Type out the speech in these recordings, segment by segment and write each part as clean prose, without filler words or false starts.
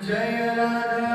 जय राधा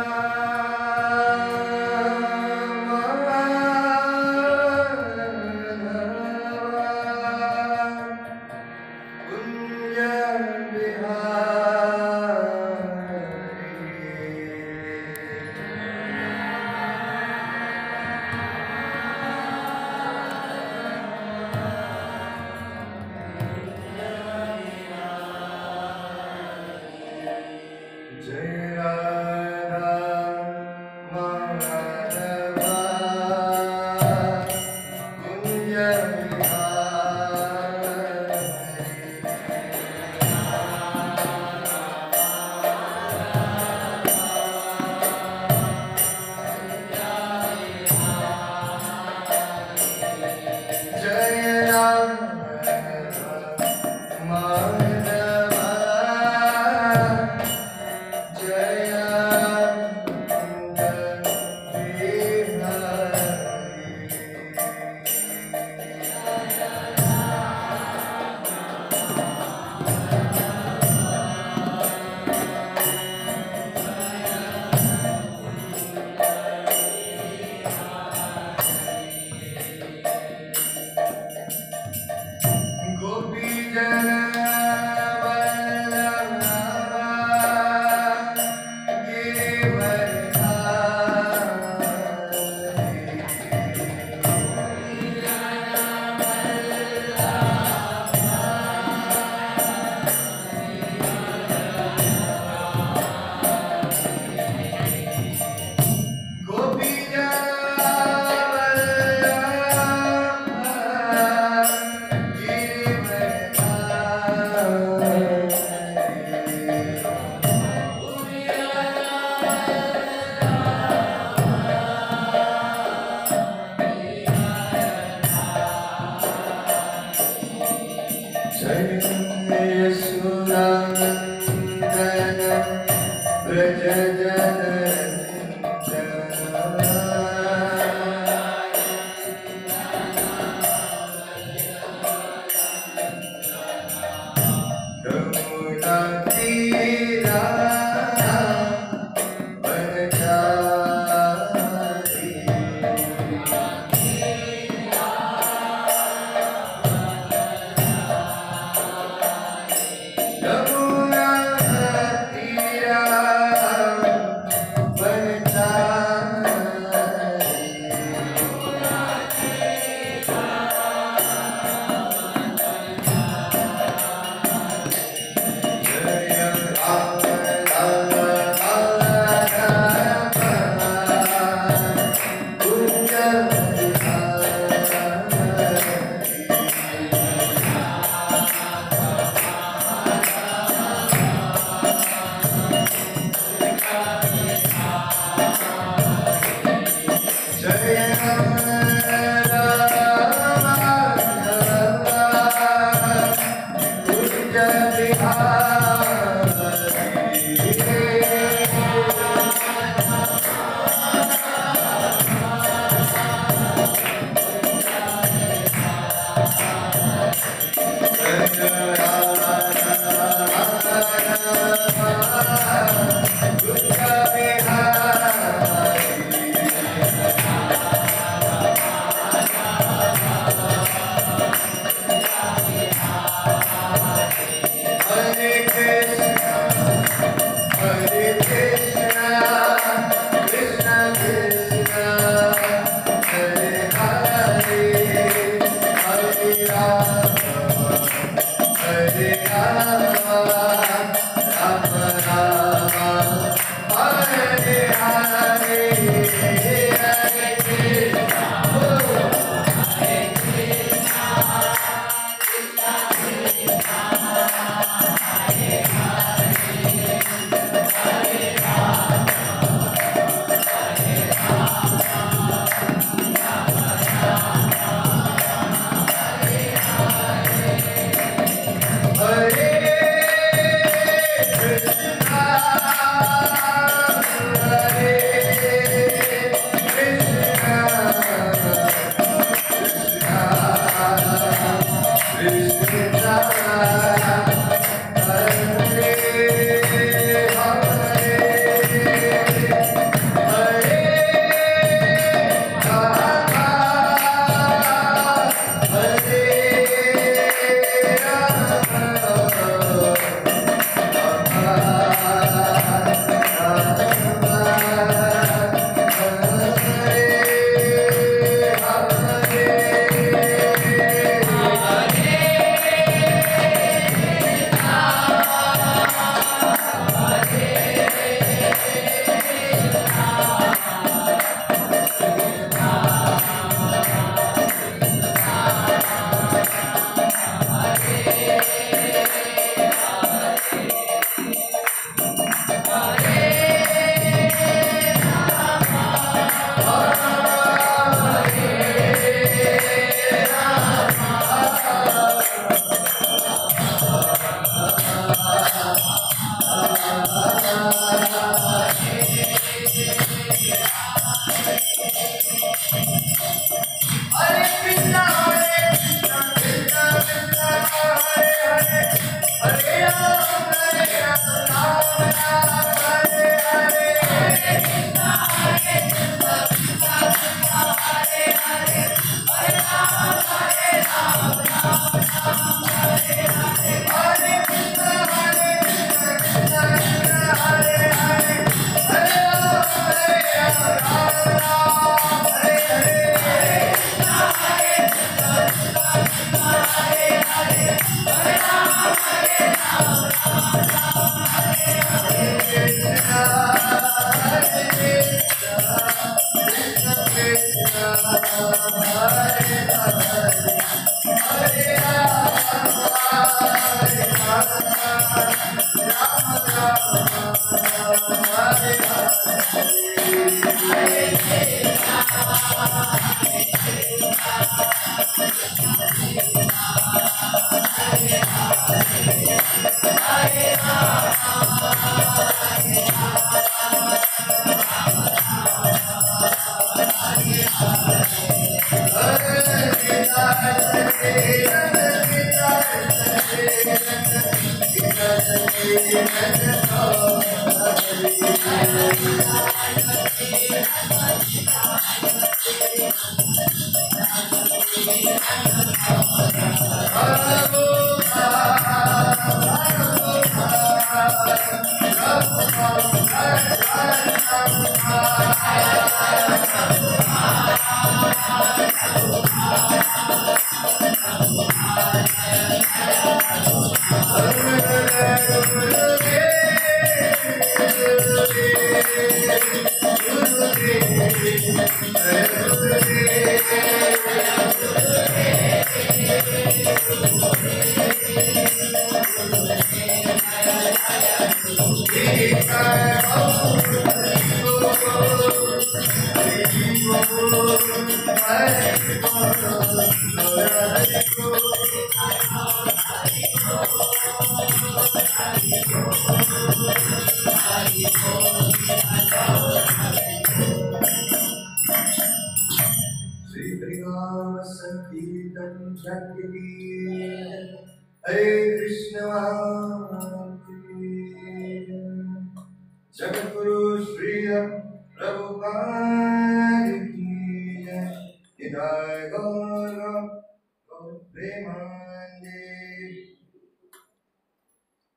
Hare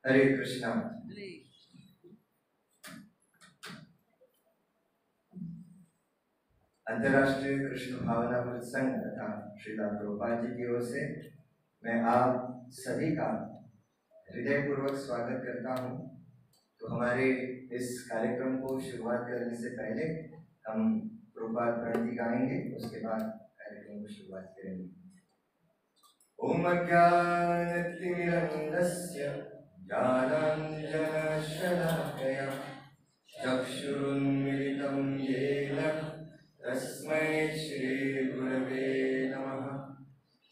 हरे कृष्णा। अंतर्राष्ट्रीय कृष्ण भावनामृत संघ तथा श्रीला प्रभुपाद जी की ओर से मैं आप सभी का हृदयपूर्वक स्वागत करता हूं। तो हमारे इस कार्यक्रम को शुरुआत करने से पहले हम प्रभुपाद प्रणति गाएंगे, उसके बाद कार्यक्रम को शुरुआत करेंगे। ओम अज्ञानतिमिरन्धस्य ज्ञानाञ्जनशलाकया चक्षुरुन्मिलितं येन तस्मै श्रीगुरवे नमः।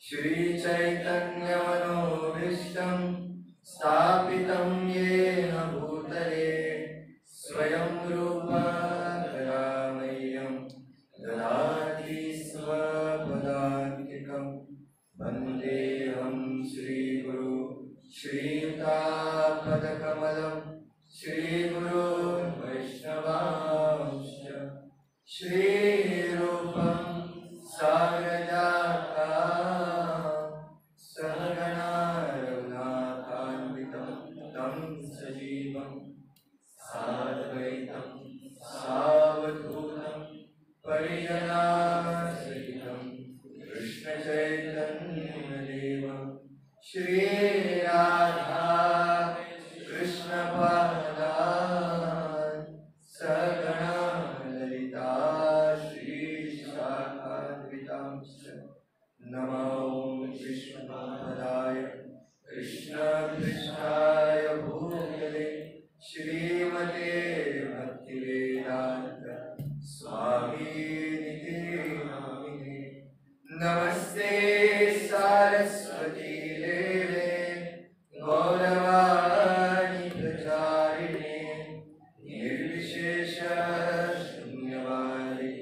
श्रीचैतन्यमनोभीष्टं स्थापितं येन भूतले स्वयं रूपा कदा मह्यं ददाति स्वपदान्तिकं। वन्देऽहं श्रीगुरु श्रीयुतापदकमलं श्रीगुरोन् वैष्णवांश्च श्रीरूपं साग्रजातं सहगणा रघुनाथान्वितं तं सजीवं साद्वैतं सावधूतं परिजनासहितं कृष्णचैतन्यदेवं श्रीराधा कृष्णपादान् सगणा ललिता श्रीशाखान्वितांश्च। नमो विष्णुपदाय कृष्णपृष्ठाय भूतले श्रीमते भक्तिवेदान्त स्वामीनिते नामिने। नमस्ते सारस्वती देवे गौरवाणी प्रचारिणे निर्विशेष शून्यवादी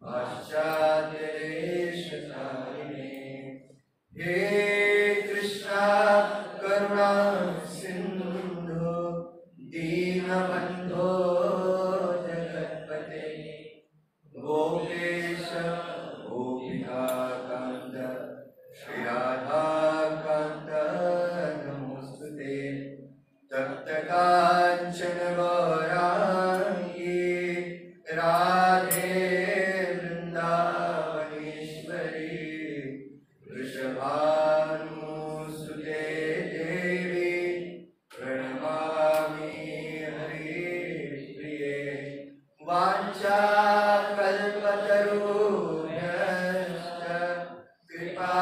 पाश्चात्य देशतारिणे। हे कृष्णा करुणा सिंधु दीनबंधो जगत्पते गोपेश गोपिकाकान्त श्री राधाकान्त नमोस्तुते। तप्त कांचन गौरांगी राधे वृंदावनेश्वरी वृषभानुसुते देवी प्रणमामि हरिप्रिये। वाञ्छाकल्पतरुभ्यश्च कृपा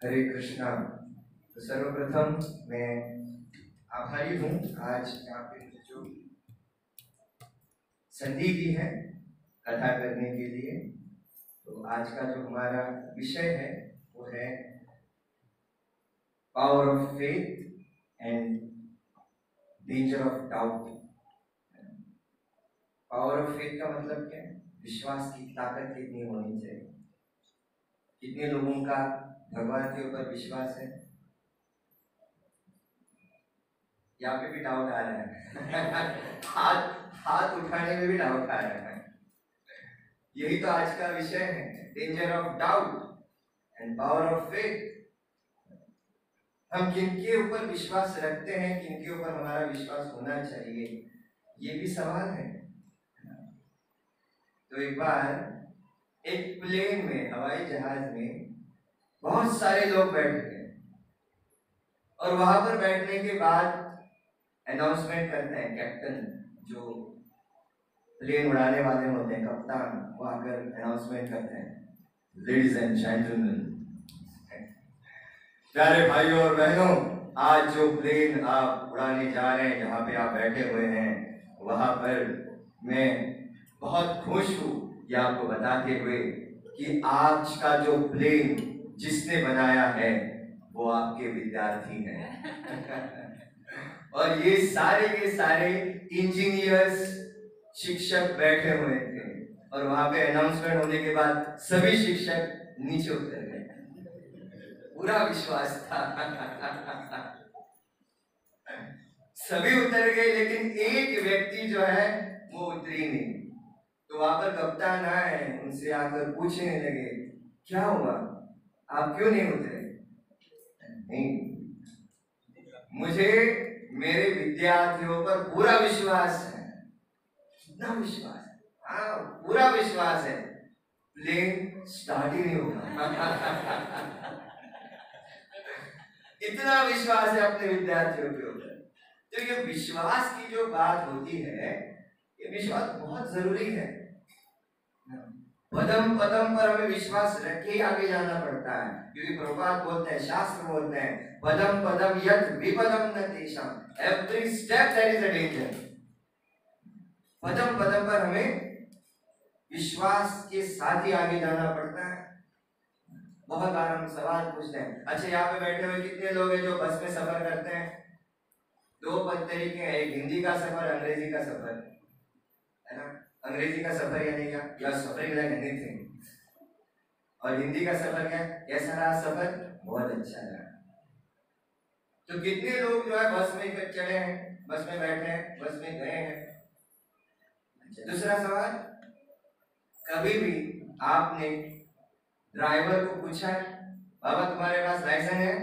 हरे कृष्णा। तो सर्वप्रथम मैं आभारी हूँ आज यहाँ पे मुझे जो संधि दी है कथा करने के लिए। तो आज का जो हमारा विषय है वो है power of faith and danger of doubt. Power of faith का मतलब क्या है? विश्वास की ताकत कितनी होनी चाहिए। कितने लोगों का भगवान के ऊपर विश्वास है? यहाँ पे भी डाउट आ रहा है हाथ उठाने में भी डाउट आ रहा है। यही तो आज का विषय है, danger of doubt and power of faith. हम किनके ऊपर विश्वास रखते हैं, किनके ऊपर हमारा विश्वास होना चाहिए, ये भी सवाल है। तो एक बार एक प्लेन में, हवाई जहाज में बहुत सारे लोग बैठ गए और वहां पर बैठने के बाद अनाउंसमेंट करते हैं कैप्टन, जो प्लेन उड़ाने वाले होते हैं, कप्तान, वो आकर अनाउंसमेंट करते हैं, लेडीज एंड जेंटलमैन, प्यारे भाइयों और बहनों, आज जो प्लेन आप उड़ाने जा रहे हैं, जहाँ पे आप बैठे हुए हैं, वहां पर मैं बहुत खुश हूँ ये आपको बताते हुए कि आज का जो प्लेन जिसने बनाया है वो आपके विद्यार्थी हैं और ये सारे के सारे इंजीनियर्स, शिक्षक बैठे हुए थे और वहां पे अनाउंसमेंट होने के बाद सभी शिक्षक नीचे उतर गए। पूरा विश्वास था सभी उतर गए, लेकिन एक व्यक्ति जो है वो उतरी नहीं। तो वहां पर कप्तान आए, उनसे आकर पूछने लगे, क्या हुआ, आप क्यों नहीं उतरे? नहीं, मुझे मेरे विद्यार्थियों पर पूरा विश्वास है। कितना विश्वास है? हाँ, पूरा विश्वास है। प्लेन स्टार्ट ही नहीं होगा इतना विश्वास है अपने विद्यार्थियों के ऊपर। तो ये विश्वास की जो बात होती है, ये विश्वास बहुत जरूरी है। पदम पदम पर हमें विश्वास रख के आगे जाना पड़ता है, क्योंकि प्रभुपाद बोलते हैं, शास्त्र बोलते हैं, पदम पदम यत् विपदम न तेषाम्, every step there is a danger. पदम पदम पर हमें विश्वास के साथ ही आगे जाना पड़ता है। बहुत बार हम सवाल पूछते हैं, अच्छा यहाँ पे बैठे हुए कितने लोग हैं जो बस में सफर करते हैं? दो तरीके हैं, एक हिंदी का सफर, अंग्रेजी का सफर, है ना। अंग्रेजी का सफर यानी क्या? You are suffering like anything. और हिंदी का सफर क्या? कैसा रहा सफर? बहुत अच्छा रहा। तो कितने लोग जो है बस में चढ़े हैं, बस में बैठे हैं, बस में गए हैं। दूसरा सवाल, कभी भी आपने ड्राइवर को पूछा है, बाबा तुम्हारे पास लाइसेंस है?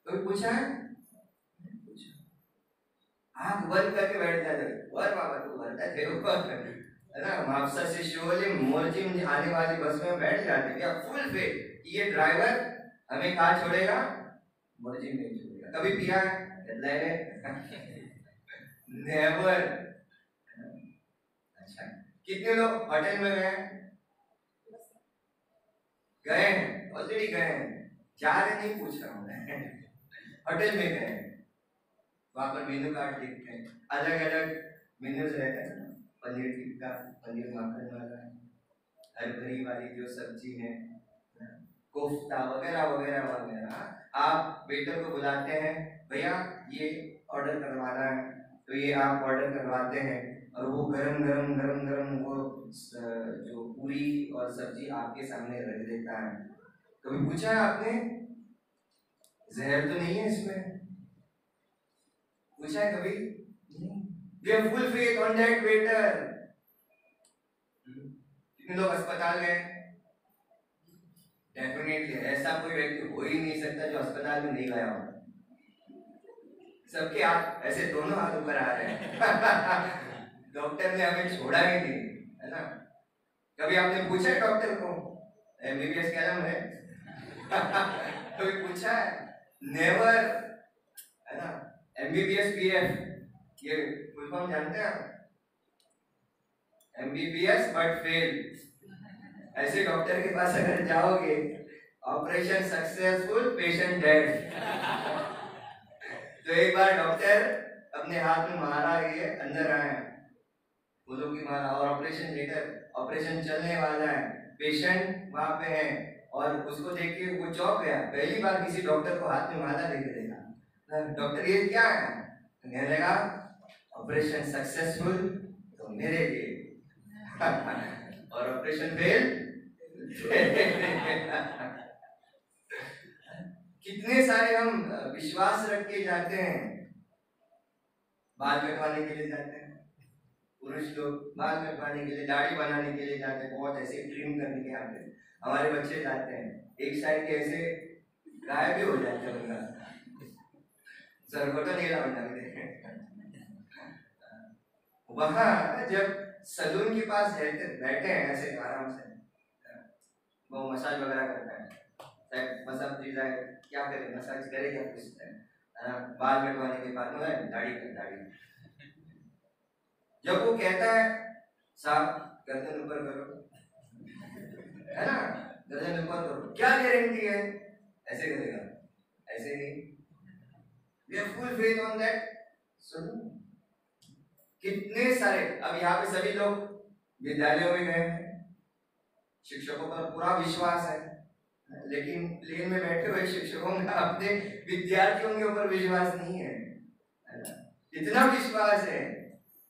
कोई पूछा है? आंख बंद करके बैठ जाते, और बाबा तू भरता थे है ना, मापसा से शिवलिंग मोरजिम आने वाली बस में बैठ जाते क्या फुल पे ये ड्राइवर हमें कहाँ छोड़ेगा? मोरजिम नहीं छोड़ेगा। कभी पिया है? नेवर। अच्छा, कितने लोग होटल में गए हैं? ऑलरेडी गए हैं, जा रहे नहीं पूछ रहा हूँ मैं होटल में गए, वहां पर मेनू कार्ड देखते हैं, अलग अलग मेन्यूज रहते हैं, पनीर टिक्का, पनीर माखन वाला, हरभरी वाली जो सब्जी है, कोफ्ता वगैरह वगैरह वगैरह। आप वेटर को बुलाते हैं, भैया ये ऑर्डर करवाना है, तो ये आप ऑर्डर करवाते हैं और वो गरम गरम गरम गरम वो जो पूरी और सब्जी आपके सामने रख देता है। कभी पूछा है आपने, जहर तो नहीं है इसमें? पूछा है कभी? We have full faith on that waiter. कितने लोग अस्पताल गए? डेफिनेटली ऐसा कोई व्यक्ति हो ही नहीं सकता जो अस्पताल में नहीं गया हो। सबके हाथ ऐसे दोनों हाथ ऊपर आ रहे हैं डॉक्टर ने हमें छोड़ा ही नहीं, है ना। कभी आपने पूछा है डॉक्टर को एमबीबीएस क्या नाम है? कभी पूछा है? नेवर, है ना। एमबीबीएस पीएफ ये फुल फॉर्म जानते हैं आप? MBBS but fail. ऐसे डॉक्टर के पास अगर जाओगे ऑपरेशन सक्सेसफुल, पेशेंट डेड। तो एक बार डॉक्टर अपने हाथ में मारा, ये अंदर आए, फूलों की माला, और ऑपरेशन थिएटर, ऑपरेशन चलने वाला है, पेशेंट वहां पे है, और उसको देख के वो चौंक गया। पहली बार किसी डॉक्टर को हाथ में माला देके देखा। डॉक्टर ये क्या है? कहने लगा ऑपरेशन सक्सेसफुल तो मेरे लिए और ऑपरेशन फेल। कितने सारे हम विश्वास रख के जाते हैं। बाल कटवाने के लिए जाते हैं, पुरुष लोग बाल कटवाने के लिए, दाढ़ी बनाने के लिए जाते हैं, बहुत ऐसे ट्रिम करने के आते हैं। हमारे बच्चे जाते हैं, एक साइड के ऐसे गायब भी हो जाते हैं उनका, सरकोटा नहीं लाना वहां जब सलून के पास बैठे हैं ऐसे आराम से, वो मसाज वगैरह करता है, मसाज दी जाए, क्या करे, मसाज करे क्या पूछते हैं, बाल कटवाने के बाद मतलब दाढ़ी कर, दाढ़ी जब वो कहता है साहब गर्दन ऊपर करो, है ना, गर्दन ऊपर करो, क्या गारंटी है ऐसे करेगा? ऐसे नहीं। We have full faith on that. सुनो, कितने सारे, अब यहाँ पे सभी लोग विद्यालयों में गए हैं, शिक्षकों पर पूरा विश्वास है, लेकिन प्लेन में बैठे हुए शिक्षकों का अपने विद्यार्थियों के ऊपर विश्वास नहीं है। इतना विश्वास है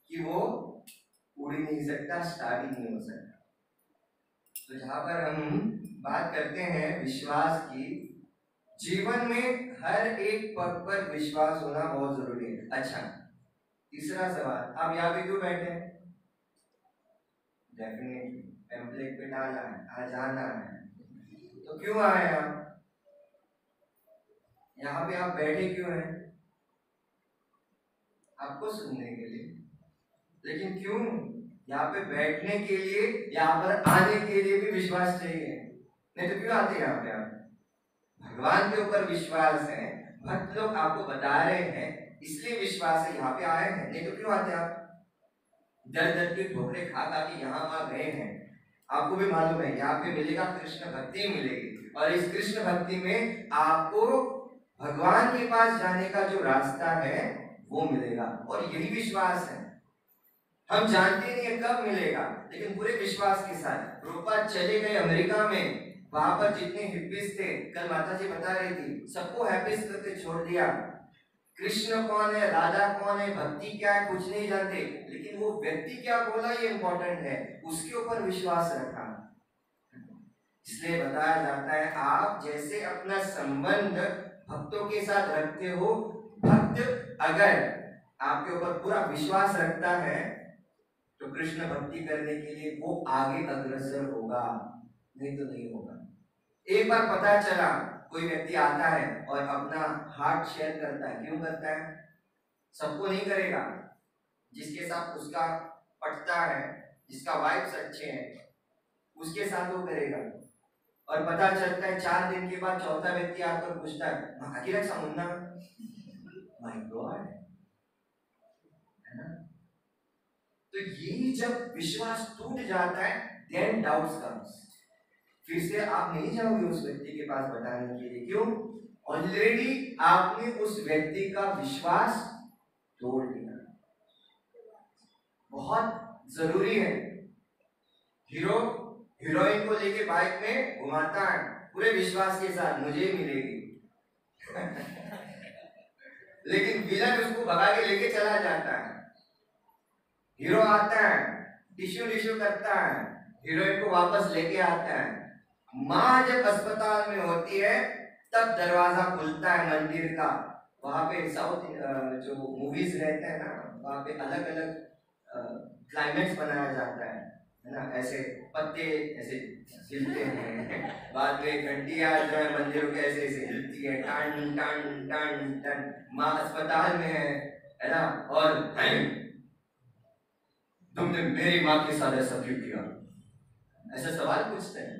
कि वो उड़ ही नहीं सकता, स्टार्ट ही नहीं हो सकता। तो जहां पर हम बात करते हैं विश्वास की, जीवन में हर एक पद पर विश्वास होना बहुत जरूरी है। अच्छा, तीसरा सवाल, आप यहाँ पे क्यों बैठे हैं? डेफिनेटली टेम्पलेट पे डालना है, आज आना है, तो क्यों आए आप? यहाँ पे आप बैठे क्यों हैं? आपको सुनने के लिए, लेकिन क्यों? यहाँ पे बैठने के लिए, यहाँ पर आने के लिए भी विश्वास चाहिए, नहीं तो क्यों आते यहाँ पे आप? भगवान के ऊपर विश्वास है, भक्त लोग आपको बता रहे हैं इसलिए विश्वास है, यहाँ पे आए हैं, नहीं तो क्यों आते आप? दर दर की ठोकरें खा खा के यहाँ वहां गए हैं। आपको भी मालूम है यहाँ पे मिलेगा, कृष्ण भक्ति मिलेगी, और इस कृष्ण भक्ति में आपको भगवान के पास जाने का जो रास्ता है वो मिलेगा, और यही विश्वास है। हम जानते नहीं है कब मिलेगा, लेकिन पूरे विश्वास के साथ। प्रभुपाद चले गए अमेरिका में, वहां पर जितने हिप्पीज थे, कल माता जी बता रही थी, सबको हैप्पीज करके छोड़ दिया। कृष्ण कौन है, राधा कौन है, भक्ति क्या है, कुछ नहीं जानते, लेकिन वो व्यक्ति क्या बोला ये इंपॉर्टेंट है, उसके ऊपर विश्वास रखा। इसलिए बताया जाता है आप जैसे अपना संबंध भक्तों के साथ रखते हो, भक्त अगर आपके ऊपर पूरा विश्वास रखता है तो कृष्ण भक्ति करने के लिए वो आगे अग्रसर होगा, नहीं तो नहीं होगा। एक बार पता चला कोई व्यक्ति आता है और अपना हार्ट शेयर करता है, क्यों करता है? सबको नहीं करेगा, जिसके साथ उसका पटता है, जिसका वाइब्स अच्छे हैं, उसके साथ वो करेगा। और पता चलता है 4 दिन के बाद चौथा व्यक्ति आकर पूछता है, आखिर समुन्ना, माय गॉड, है ना? तो ये जब विश्वास टूट जाता है, देन डाउट्स कम्स। फिर से आप नहीं जाओगे उस व्यक्ति के पास बताने के लिए, क्यों? ऑलरेडी आपने उस व्यक्ति का विश्वास तोड़ दिया। बहुत जरूरी है। हीरो हीरोइन को लेके बाइक में घुमाता है पूरे विश्वास के साथ, मुझे मिलेगी लेकिन विलन उसको भगा के लेके चला जाता है। हीरो आता है, टिश्यू करता है, हीरोइन को वापस लेके आता है। माँ जब अस्पताल में होती है तब दरवाजा खुलता है मंदिर का। वहां पे साउथ जो मूवीज रहते हैं ना, वहां पे अलग अलग क्लाइमेक्स बनाया जाता है ना, ऐसे पत्ते ऐसे हिलते हैं, बाद में घंटियां जो है मंदिरों के ऐसे ऐसे हिलती है, टन टन टन टन। माँ अस्पताल में है ना, और तुमने मेरी माँ के साथ ऐसा क्यों किया, ऐसा सवाल पूछते हैं।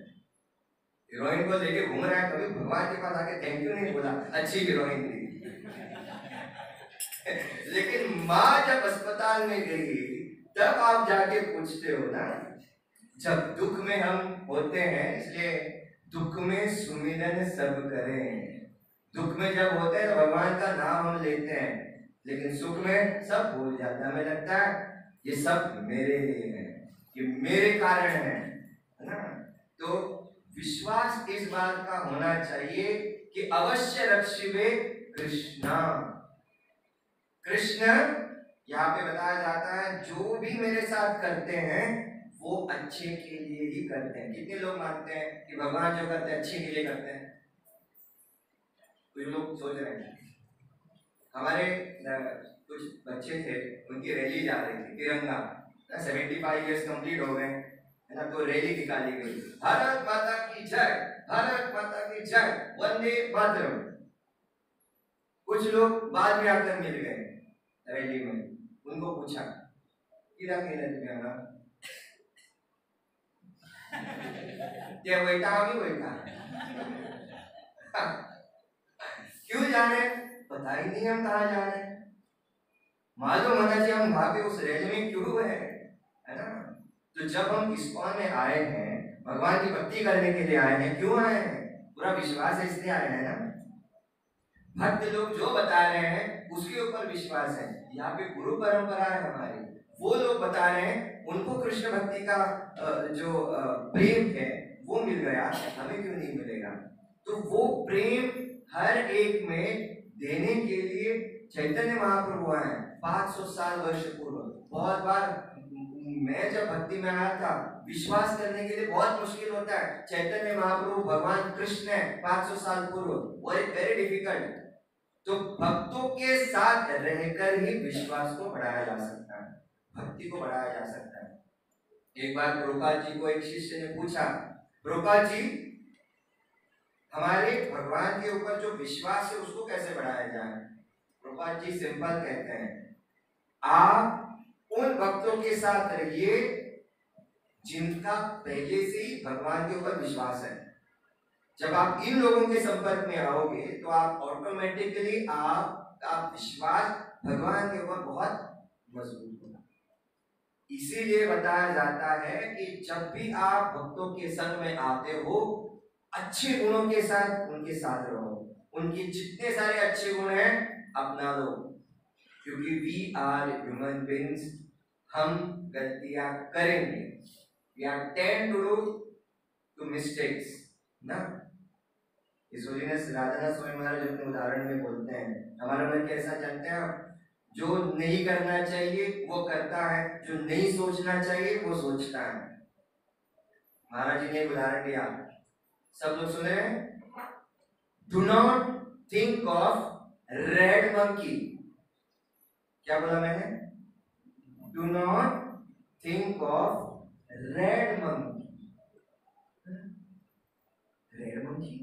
हीरोइन को लेके घूम रहा है, कभी भगवान के पास आके थैंक यू नहीं बोला, अच्छी हीरोइन थी लेकिन माँ जब अस्पताल में गई तब आप जाके पूछते हो ना, जब दुख में हम होते हैं। इसलिए दुख में सुमिरन सब करें। दुख में जब होते हैं तो भगवान का नाम हम लेते हैं, लेकिन सुख में सब भूल जाते हैं। हमें लगता है ये सब मेरे लिए है, ये मेरे कारण है ना। तो विश्वास इस बात का होना चाहिए कि अवश्य रक्षिबे कृष्णा। कृष्ण यहाँ पे बताया जाता है जो भी मेरे साथ करते हैं वो अच्छे के लिए ही करते हैं। कितने लोग मानते हैं कि भगवान जो करते हैं अच्छे के लिए करते हैं? कुछ लोग सोच रहे हैं। हमारे कुछ बच्चे थे, उनकी रैली जा रही थी, तिरंगा 75 ईयर्स कंप्लीट हो गए है ना, तो रैली निकाली गई, भारत माता की जय, भारत माता की जय, वंदे मातरम। कुछ लोग बाद में आकर मिल गए रैली में, उनको पूछा किरा केला क्या बैठा अभी बैठा क्यों जा रहे हैं? पता ही नहीं हम कहाँ जा रहे हैं। मालूम होना चाहिए हम वहां पे उस रैली में क्यों है ना। तो जब हम इस्कॉन में आए हैं, भगवान की भक्ति करने के लिए आए हैं, क्यों आए हैं? पूरा विश्वास है इसलिए आए हैं ना। भक्त लोग जो बता रहे हैं उसके ऊपर विश्वास है। यहाँ पे गुरु परंपरा है हमारी, वो लोग बता रहे हैं, उनको कृष्ण भक्ति का जो प्रेम है वो मिल गया, हमें क्यों नहीं मिलेगा? तो वो प्रेम हर एक में देने के लिए चैतन्य महाप्रभु आए 500 साल वर्ष पूर्व। बहुत बार मैं जब भक्ति में आया था, विश्वास करने के लिए बहुत मुश्किल होता है। चैतन्य महाप्रभु भगवान कृष्ण है 500 साल पूर्व, वेरी डिफिकल्ट। तो भक्तों के साथ रहकर ही विश्वास को बढ़ाया जा सकता है, भक्ति को बढ़ाया जा सकता है। एक बार प्रभुपाद जी को एक शिष्य ने पूछा, प्रभुपाद जी हमारे भगवान के ऊपर जो विश्वास है उसको कैसे बढ़ाया जाए? प्रभुपाद जी सिंपल कहते हैं, आप उन भक्तों के साथ रहिए जिनका पहले से ही भगवान के ऊपर विश्वास है। जब आप इन लोगों के संपर्क में आओगे तो आप ऑटोमेटिकली आपका विश्वास भगवान के ऊपर बहुत मजबूत होगा। इसीलिए बताया जाता है कि जब भी आप भक्तों के संग में आते हो, अच्छे गुणों के साथ उनके साथ रहो, उनके जितने सारे अच्छे गुण हैं अपना लो, क्योंकि वी आर ह्यूमन बीइंग्स, हम गलतियां करेंगे, we are tend to do mistakes ना। इस होलीनेस राधानाथ स्वामी महाराज अपने उदाहरण में बोलते हैं, हमारा मन कैसा चलता है, जो नहीं करना चाहिए वो करता है, जो नहीं सोचना चाहिए वो सोचता है। महाराज जी ने एक उदाहरण दिया, सब लोग सुने, do not think of red monkey. क्या बोला मैंने? Do not think of red monkey. Red monkey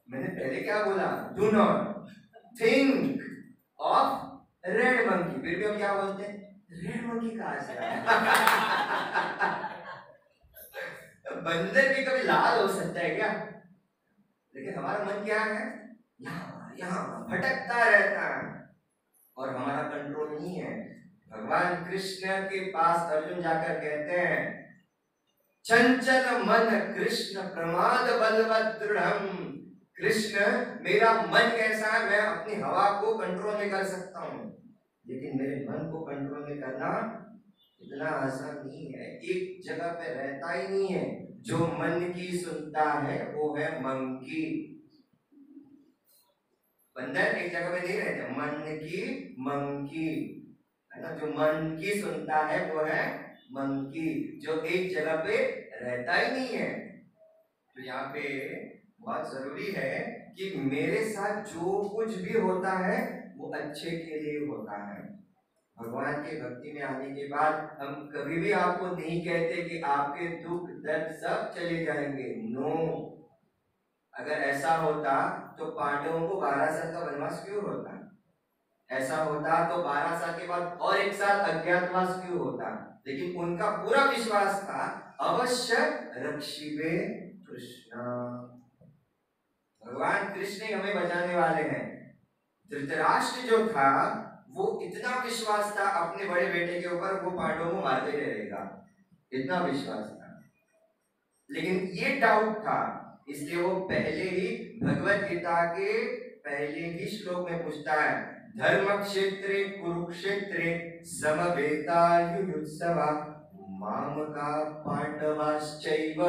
मैंने पहले क्या बोला? Do not think of red monkey. फिर भी हम क्या बोलते हैं? रेड मंकी कहां से आया? बंदर भी कभी लाल हो सकता है क्या? लेकिन हमारा मन क्या है? यहाँ यहाँ भटकता रहता है और हमारा कंट्रोल नहीं है। भगवान कृष्ण के पास अर्जुन जाकर कहते हैं, चंचल मन कृष्ण प्रमाद बलवत् दृढ़म्। कृष्ण मेरा मन कैसा है, मैं अपनी हवा को कंट्रोल में कर सकता हूँ, लेकिन मेरे मन को कंट्रोल में करना इतना आसान नहीं है। एक जगह पे रहता ही नहीं है। जो मन की सुनता है वो है मंकी। बंदर एक जगह पे नहीं रहते, मन की मंकी है ना। जो मन की सुनता है वो है मंकी, जो एक जगह पे रहता ही नहीं है। तो यहाँ पे बहुत जरूरी है कि मेरे साथ जो कुछ भी होता है वो अच्छे के लिए होता है। भगवान के भक्ति में आने के बाद हम कभी भी आपको नहीं कहते कि आपके दुख दर्द सब चले जाएंगे, नो। अगर ऐसा होता तो पांडवों को 12 साल का वनवास क्यों होता? ऐसा होता तो 12 साल के बाद और 1 साल अज्ञातवास क्यों होता? लेकिन उनका पूरा विश्वास था, अवश्य रक्षिबे कृष्ण। भगवान कृष्ण ही हमें बचाने वाले हैं। धृतराष्ट्र जो था वो इतना विश्वास था अपने बड़े बेटे के ऊपर, वो पांडवों को मारते रहेगा, इतना विश्वास था। लेकिन ये डाउट था, इसलिए वो पहले ही भगवत गीता के पहले ही श्लोक में पूछता है, धर्म क्षेत्रे कुरुक्षेत्रे समवेतायुयुत्सवा मामका पांडवाश्चैव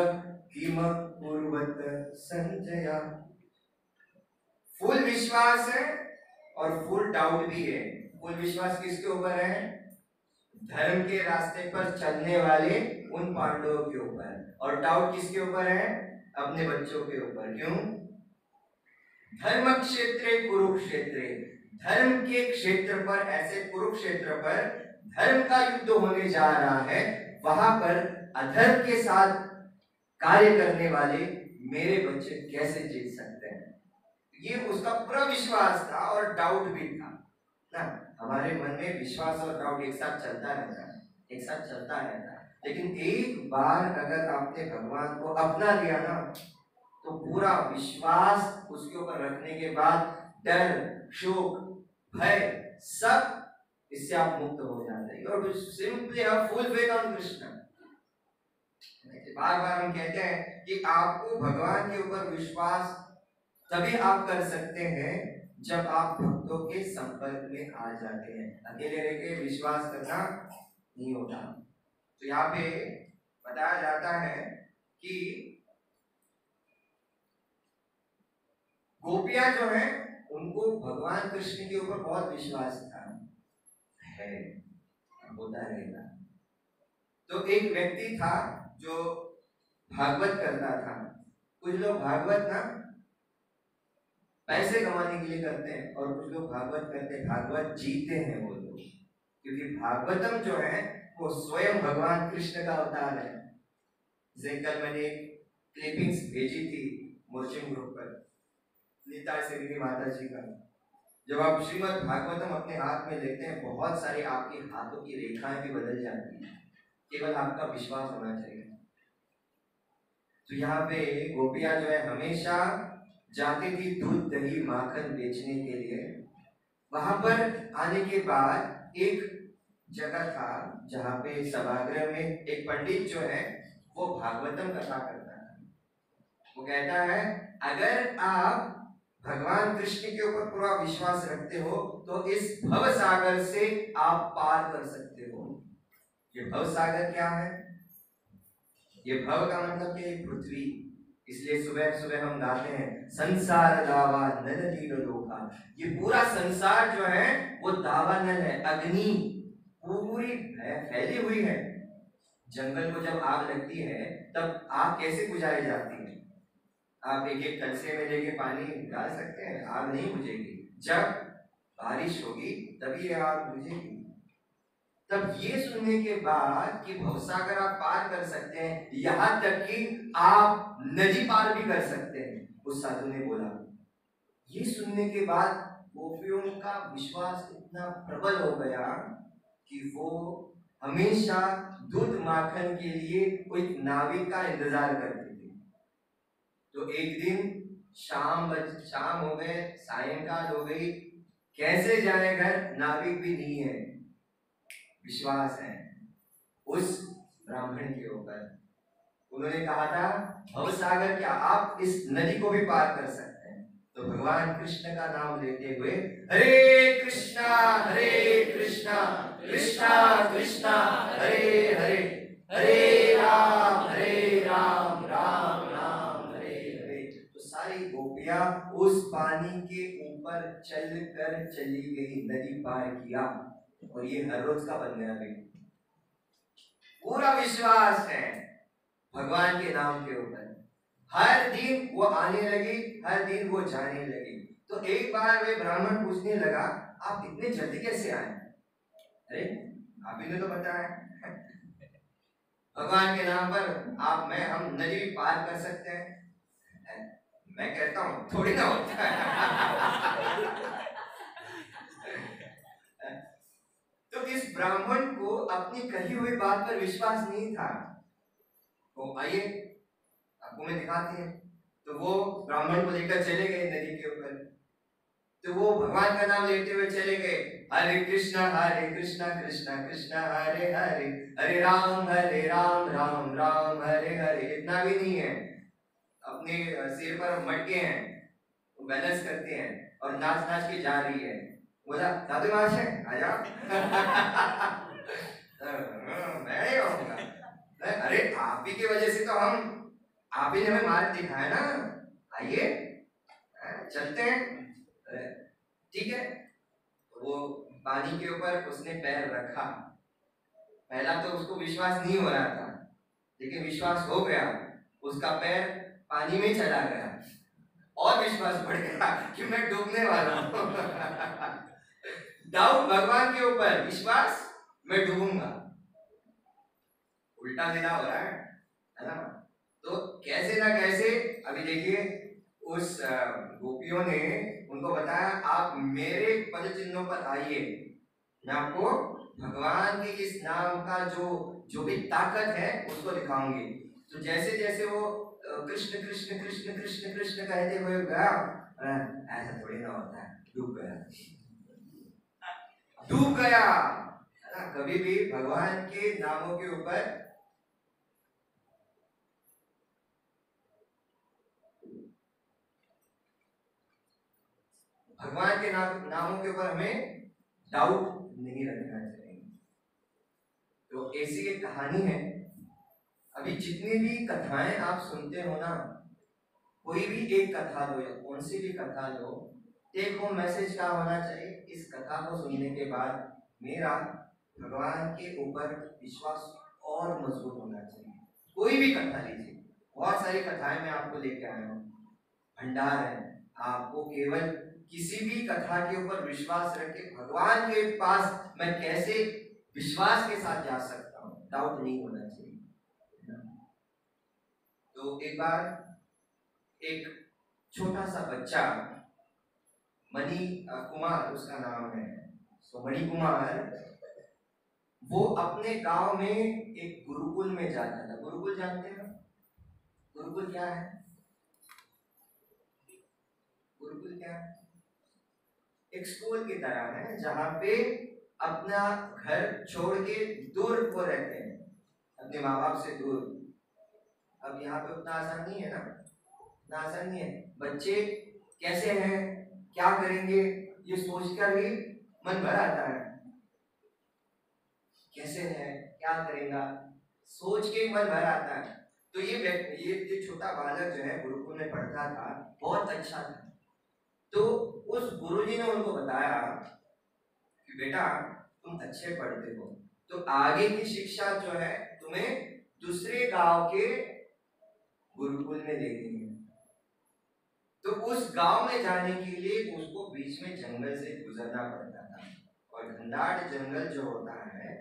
किम कुर्वत संजय। फुल विश्वास है और फुल डाउट भी है। फुल विश्वास किसके ऊपर है? धर्म के रास्ते पर चलने वाले उन पांडवों के ऊपर। और डाउट किसके ऊपर है? अपने बच्चों के ऊपर। क्यों? धर्म क्षेत्रे कुरुक्षेत्रे, धर्म के क्षेत्र पर, ऐसे कुरुक्षेत्र पर धर्म का युद्ध होने जा रहा है, वहां पर अधर्म के साथ कार्य करने वाले मेरे बच्चे कैसे जीत सकते हैं? ये उसका पूरा विश्वास था और डाउट भी था ना। हमारे मन में विश्वास और डाउट एक साथ चलता रहता है, एक साथ चलता रहता है। लेकिन एक बार अगर आपने भगवान को अपना लिया ना, तो पूरा विश्वास उसके ऊपर रखने के बाद डर, शोक, भय, सब इससे आप मुक्त हो जाते हैं। और simply have full faith on Krishna. बार बार हम कहते हैं कि आपको भगवान के ऊपर विश्वास तभी आप कर सकते हैं जब आप भक्तों के संपर्क में आ जाते हैं। अकेले रह के विश्वास करना नहीं होता। तो यहाँ पे बताया जाता है कि गोपियां जो हैं उनको भगवान कृष्ण के ऊपर बहुत विश्वास था, है, होता रहेगा। तो एक व्यक्ति था जो भागवत करता था। कुछ लोग भागवत ना पैसे कमाने के लिए करते हैं और कुछ लोग भागवत करते हैं, भागवत जीते हैं वो लोग। क्योंकि भागवतम जो है वो स्वयं भगवान कृष्ण का अवतार है। जैसे कल मैंने क्लिपिंग्स भेजी थी मोर्चिंग ग्रुप पर, नीता श्री माता जी का। जब आप श्रीमद् भागवतम अपने हाथ में लेते हैं, बहुत सारी आपके हाथों की रेखाएं भी बदल जाती हैं, केवल आपका विश्वास होना चाहिए। तो यहाँ पे गोपियां जो है हमेशा जाती थी दूध दही माखन बेचने के लिए। वहां पर आने के बाद एक जगह था जहाँ पे सभागृह में एक पंडित जो है वो भागवतम कथा करता है। वो कहता है, अगर आप भगवान कृष्ण के ऊपर पूरा विश्वास रखते हो तो इस भव सागर से आप पार कर सकते हो। ये भव सागर क्या है? ये भव का मतलब कि पृथ्वी। इसलिए सुबह सुबह हम गाते हैं, संसार दावा नल नील लोका। ये पूरा संसार जो है वो दावानल है, अग्नि पूरी फैली हुई है। जंगल को जब आग लगती है तब आग कैसे बुझाई जाती है? आप एक एक कलसे में लेके पानी डाल सकते हैं, आग नहीं बुझेगी। जब बारिश होगी तभी ये आग बुझेगी। तब ये सुनने के बाद कि भवसागर आप पार कर सकते हैं, यहां तक कि आप नदी पार भी कर सकते हैं, उस साधु ने बोला। ये सुनने के बाद गोपियों का विश्वास इतना प्रबल हो गया कि वो हमेशा दूध माखन के लिए कोई नाविक का इंतजार करते थे। तो एक दिन शाम हो गए, सायंकाल हो गई, कैसे जाए घर, नाविक भी नहीं है। विश्वास है उस ब्राह्मण के ऊपर। उन्होंने कहा था, भवसागर क्या आप इस नदी को भी पार कर सकते हैं? तो भगवान कृष्ण का नाम लेते हुए हरे कृष्णा कृष्णा कृष्णा हरे हरे, हरे राम राम राम हरे हरे। तो सारी गोपियां उस पानी के ऊपर चलकर चली गई, नदी पार किया। और ये हर रोज का बन गया। पूरा विश्वास है भगवान के नाम के ऊपर। हर दिन वो आने लगी, हर दिन वो जाने लगी। तो एक बार वे ब्राह्मण पूछने लगा, आप इतने जल्दी कैसे आए? अरे आप ही ने तो बताया भगवान के नाम पर हम नदी पार कर सकते हैं। मैं कहता हूं थोड़ी ना होता है तो इस ब्राह्मण को अपनी कही हुई बात पर विश्वास नहीं था। तो आइए आपको मैं दिखाती हूँ। तो वो ब्राह्मण को लेकर चले गए नदी के ऊपर। तो वो भगवान का नाम लेते हुए चले गए, हरे कृष्णा कृष्णा कृष्णा हरे हरे, हरे राम राम राम हरे हरे। इतना भी नहीं है, अपने सिर पर मटके हैं, वो बैलेंस करते हैं और नाच नाच के जा रही है। बोला दादू माश है आजा मैं नहीं आऊंगा। अरे आप ही की वजह से तो आप ही ने हमें मार्ग दिखाया ना, आइए चलते हैं। ठीक है, वो पानी के ऊपर उसने पैर रखा। पहला तो उसको विश्वास नहीं हो रहा था, लेकिन विश्वास हो गया, उसका पैर पानी में चला गया और विश्वास बढ़ गया कि मैं डूबने वाला हूं डाउट भगवान के ऊपर, विश्वास मैं डूबूंगा। उल्टा सीधा हो रहा है ना। तो कैसे ना कैसे अभी देखिए, उस गोपियों ने उनको बताया आप मेरे पद चिन्हों पर आइए, मैं आपको भगवान के इस नाम का जो भी ताकत है उसको दिखाऊंगी। तो जैसे जैसे वो कृष्ण कृष्ण कृष्ण कृष्ण कृष्ण कहते हुए गया, ऐसा थोड़ी ना होता है, डूब गया डूब गया। कभी भी भगवान के नामों के ऊपर भगवान के नामों के ऊपर हमें डाउट नहीं रखना चाहिए। तो ऐसी एक कहानी है, अभी जितनी भी कथाएं आप सुनते हो ना, कोई भी एक कथा लो या कौन सी भी कथा लो, टेक होम मैसेज क्या होना चाहिए, इस कथा को सुनने के बाद मेरा भगवान के ऊपर विश्वास और मजबूत होना चाहिए। कोई भी कथा लीजिए, बहुत सारी कथाएं मैं आपको लेके आया हूँ, भंडार है, आपको केवल किसी भी कथा के ऊपर विश्वास रख के भगवान के पास मैं कैसे विश्वास के साथ जा सकता हूँ, डाउट नहीं होना चाहिए। तो एक बार एक छोटा सा बच्चा, मणि कुमार उसका नाम है, तो मणि कुमार वो अपने गांव में एक गुरुकुल में जाता था। गुरुकुल जानते हैं? गुरुकुल क्या है? गुरुकुल क्या है? एक स्कूल की तरह है जहाँ पे अपना घर छोड़ के दूर को रहते हैं, अपने माँ बाप से दूर। अब यहाँ पे उतना आसान नहीं है ना, उतना आसान नहीं है। बच्चे कैसे हैं, क्या करेंगे, ये सोचकर ही मन भर आता है। कैसे है, क्या करेगा, सोच के मन भर आता है। तो ये छोटा बालक जो है गुरुकुल में पढ़ता था, बहुत अच्छा था। तो उस गुरुजी ने उनको बताया कि बेटा तुम अच्छे पढ़ते हो, तो आगे की शिक्षा जो है तुम्हें दूसरे गांव के गुरुकुल में लेनी है। तो उस गांव में जाने के लिए उसको बीच में जंगल से गुजरना पड़ता था, और घनदाट जंगल जो होता है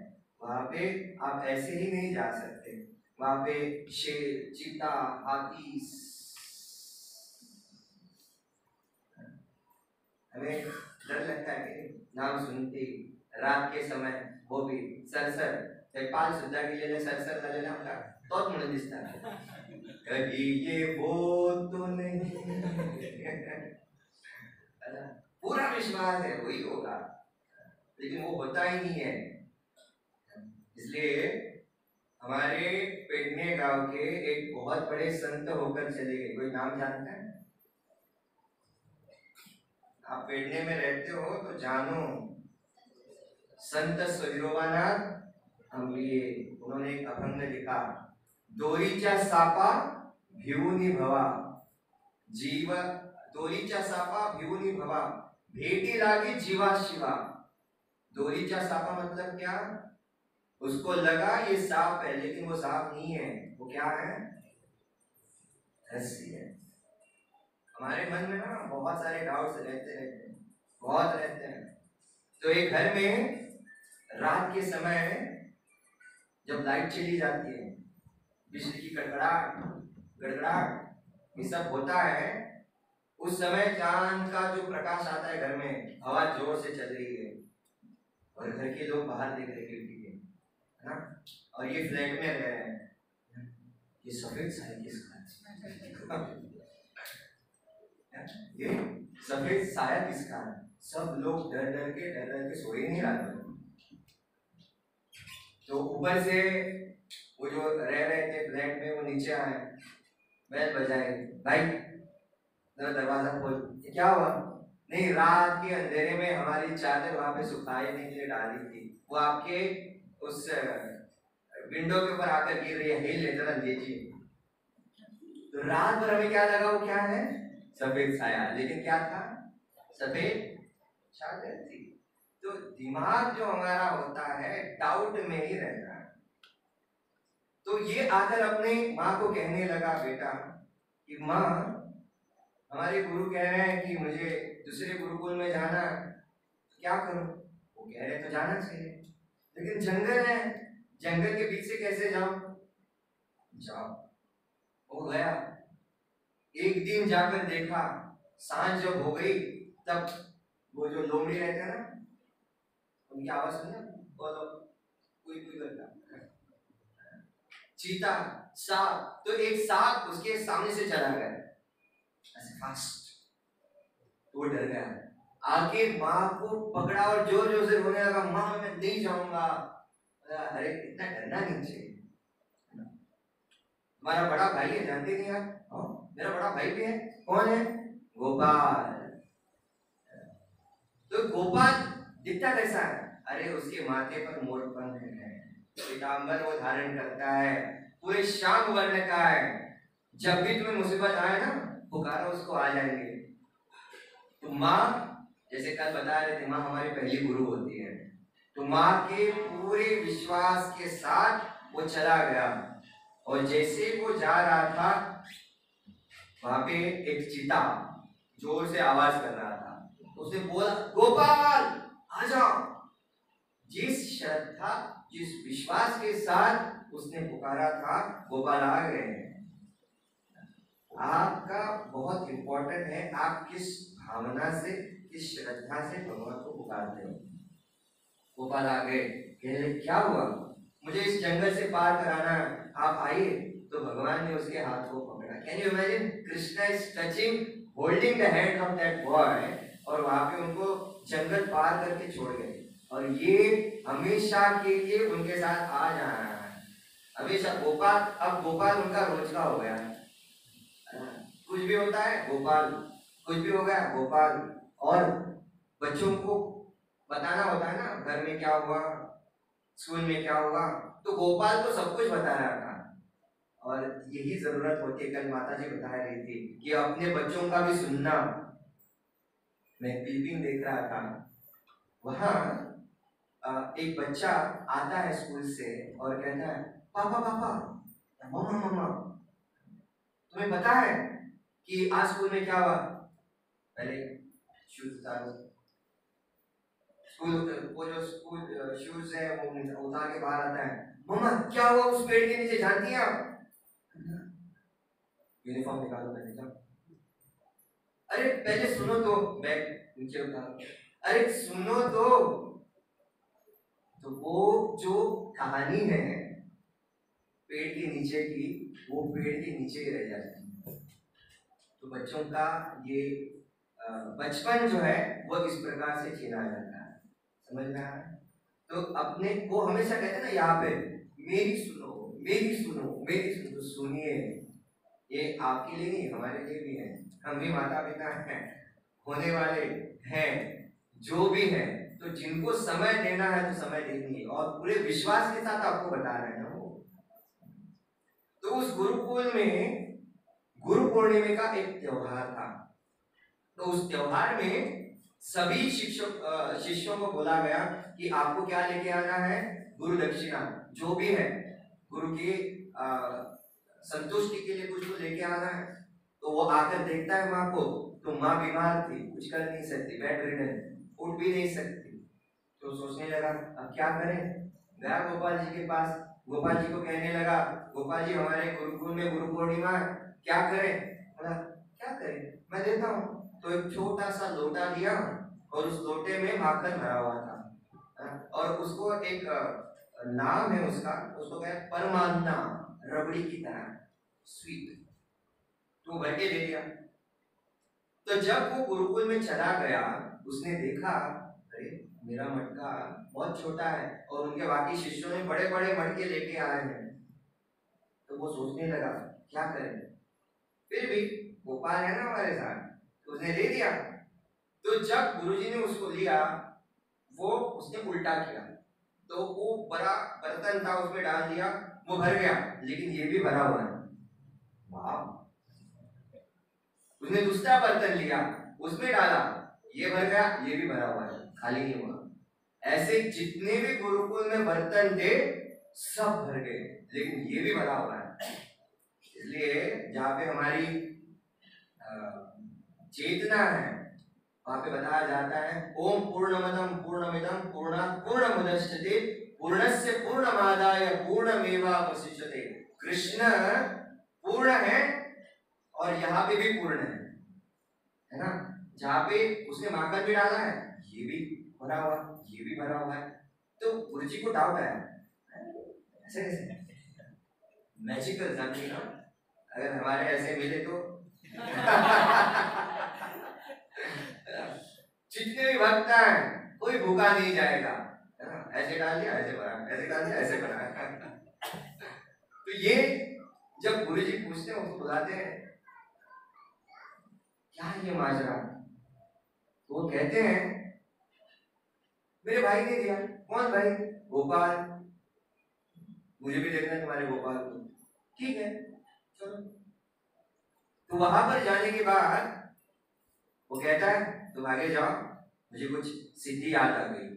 वहां पे आप ऐसे ही नहीं जा सकते। वहां पे शेर, चीता, हाथी, हमें डर लगता है कि नाम सुनते रात के समय, वो भी सरसर ते पाल सुद्धा गेलेले सरसर झालेले आमका तोच म्हणून दिसतात, कभी ये वो तो नहीं पूरा विश्वास है वही होगा, लेकिन वो होता ही नहीं है। इसलिए हमारे पेडने गांव के एक बहुत बड़े संत होकर चले गए, कोई नाम जानता है? आप पेडने में रहते हो तो जानो, संत स्वरूपानंद अंबिये, उन्होंने एक अभंग लिखा, दोरीच्या सापा भिवूनी भवा जीव, दोरीच्या सापा भिवूनी भवा भेटी लागी जीवा शिवा। दोरीच्या सापा मतलब क्या? उसको लगा ये सांप है, लेकिन वो सांप नहीं है, वो क्या है? रस्सी है। हमारे मन में ना बहुत सारे डाउट्स रहते हैं, बहुत रहते हैं। तो एक घर में रात के समय जब लाइट चली जाती है, बिजली की गड़गड़ाहट गड़गड़ाहट ये सब होता है, उस समय चांद का जो प्रकाश आता है घर में, हवा जोर से चल रही है और घर के लोग बाहर देख रहे खिड़की के, है ना, और ये फ्लैट में रह रहे हैं, ये सफेद साड़ी किसका ये सफेद साया किसका है? सब लोग डर डर के सोए नहीं रात में। तो ऊपर से वो जो रह रहे थे फ्लैट में वो नीचे आए, बेल बजाए, भाई जरा दरवाजा खोल। क्या हुआ? नहीं, रात के अंधेरे में हमारी चादर वहां पे सुखाने के लिए डाली थी, वो आपके उस विंडो के ऊपर आकर गिर रही है, हिल ले जरा देखिए। तो रात भर हमें क्या लगा? वो क्या है? सफेद साया। लेकिन क्या था? सफेद चादर थी। तो दिमाग जो हमारा होता है डाउट में ही रहता है। तो ये आकर अपने माँ को कहने लगा, बेटा कि माँ, हमारे गुरु कह रहे हैं कि मुझे दूसरे गुरुकुल में जाना है, तो क्या करूं? वो कह रहे तो जाना चाहिए, लेकिन जंगल है, जंगल के बीच से कैसे जाऊं? जाओ। वो गया, एक दिन जाकर देखा, सांझ जब हो गई तब वो जो लोमड़ी रहते हैं ना, उनकी आवाज सुनी, बोलो कोई कोई करता, चीता, सांप। तो एक सांप उसके सामने से चला गया ऐसे फास्ट, तो वो डर गया, आके माँ को पकड़ा और जोर जोर से रोने लगा, माँ मैं नहीं जाऊंगा। अरे इतना डरना नहीं चाहिए, हमारा बड़ा भाई है, जानते नहीं आप? मेरा बड़ा भाई भी है। कौन है? गोपाल। तो गोपाल दिखता कैसा है? अरे उसके माथे पर मोरपंख है, पीतांबर वो धारण करता है, पूरे श्याम वर्ण का है। जब भी तुम्हें मुसीबत आए ना, पुकारो उसको, आ जाएंगे। तो माँ, जैसे कल बता रहे थे, माँ हमारी पहली गुरु होती है। तो माँ के पूरे विश्वास के साथ वो चला गया, और जैसे वो जा रहा था वहां पे एक चीता जोर से आवाज कर रहा था, उसने बोला, गोपाल आ जाओ। जिस श्रद्धा, जिस विश्वास के साथ उसने पुकारा था, गोपाल आ गए। आपका बहुत इंपॉर्टेंट है, आप किस भावना से, किस श्रद्धा से भगवान को पुकारते हो। गोपाल आ गए, कहने क्या हुआ? मुझे इस जंगल से पार कराना है, आप आइए। तो भगवान ने उसके हाथ को पकड़ा। Can you imagine? Krishna is touching, holding the hand of that boy, और वहां पे उनको जंगल पार करके छोड़ गए। और ये हमेशा के लिए उनके साथ आ जाना है, हमेशा। गोपाल, अब गोपाल उनका रोज का हो गया, कुछ भी होता है गोपाल, कुछ भी हो गया गोपाल। और बच्चों को बताना होता है ना, घर में क्या हुआ, स्कूल में क्या हुआ, तो गोपाल तो सब कुछ बता रहा था। और यही जरूरत होती है, कल माता जी बता रही थी कि अपने बच्चों का भी सुनना। मैं क्लिपिंग देख रहा था, वहां एक बच्चा आता है स्कूल से और कहता है, पापा पापा, मम्मा मम्मा, तुम्हें पता है कि आज स्कूल में क्या हुआ? पहले शूज उतारो, स्कूल वो जो स्कूल शूज है वो उतार के बाहर आता है। मम्मा क्या हुआ उस पेड़ के नीचे, जानती हैं आप? यूनिफॉर्म निकालो, पहले जाओ। अरे पहले सुनो तो, बैग नीचे उतारो, अरे सुनो तो वो जो कहानी है पेड़ के नीचे की, वो पेड़ के नीचे ही रह जाती है। तो बच्चों का ये बचपन जो है वो इस प्रकार से छीना जाता है, समझ में आ रहा है? तो अपने को हमेशा कहते हैं ना, यहाँ पे मेरी सुनो मेरी सुनो मेरी सुनो, तो सुनिए। ये आपके लिए नहीं, हमारे लिए भी है, हम भी माता पिता हैं, होने वाले हैं, जो भी है। तो जिनको समय देना है तो समय देनी है, और पूरे विश्वास के साथ आपको बता रहे हैं वो। तो उस गुरुकुल में गुरु पूर्णिमा का एक त्योहार था। तो उस त्योहार में सभी शिष्यों को बोला गया कि आपको क्या लेके आना है? गुरु दक्षिणा, जो भी है गुरु की संतुष्टि के लिए कुछ तो लेके आना है। तो वो आकर देखता है माँ को, तो माँ बीमार थी, कुछ कर नहीं सकती, बेड रिडन, उठ भी नहीं सकती। तो सोचने लगा अब क्या करें। गया गोपाल जी के पास, गोपाल जी को कहने लगा, गोपाल जी हमारे गुरुकुल में गुरु पूर्णिमा, क्या करें? बोला क्या करें, मैं देता हूँ। तो एक छोटा सा लोटा दिया, और उस लोटे में माखन भरा हुआ था, और उसको एक नाम है उसका, उसको क्या परमान्ना, रबड़ी की तरह स्वीट, तो भर के दे दिया। तो जब वो गुरुकुल में चला गया, उसने देखा अरे मेरा मटका बहुत छोटा है और उनके बाकी शिष्यों ने बड़े बड़े मटके लेके आए हैं। तो वो सोचने लगा क्या करें, फिर भी गोपाल है ना हमारे साथ, तो उसने दे दिया। तो जब गुरुजी ने उसको लिया, वो उसने उल्टा किया, तो वो बड़ा बर्तन था उसमें डाल दिया, वो भर गया, लेकिन ये भी भरा हुआ है। वाह। उसने दूसरा बर्तन लिया, उसमें डाला, ये भर गया, ये भी भरा हुआ है, खाली नहीं हुआ। ऐसे जितने भी गुरुकुल में बर्तन थे सब भर गए, लेकिन ये भी भरा हुआ है। इसलिए जहाँ पे हमारी चेतना है, वहां पे बताया जाता है ओम पूर्णमदम पूर्णमिदम पूर्णात् पूर्णमुदच्यते पूर्णस्य पूर्णमादाय पूर्णमेवावशिष्यते। कृष्ण पूर्ण है और यहाँ पे भी पूर्ण है ना। जहाँ पे उसने माखन भी डाला है, ये भी भरा हुआ, ये भी भरा हुआ है। तो गुरु जी को डाउट आया, ऐसे कैसे मैजिकल समझी ना, अगर हमारे ऐसे मिले तो जितने भी भक्त हैं कोई भूखा नहीं जाएगा, है ना। ऐसे डाल दिया ऐसे भरा, ऐसे डाल दिया ऐसे भरा। तो ये जब गुरु जी पूछते हैं उसको बुलाते हैं क्या है ये माजरा, तो वो कहते हैं मेरे भाई ने दिया। कौन भाई? गोपाल। मुझे भी देखना है तुम्हारे गोपाल को। ठीक है चलो। तो वहां पर जाने के बाद वो कहता है तुम आगे जाओ, मुझे कुछ सिद्धि याद आ गई,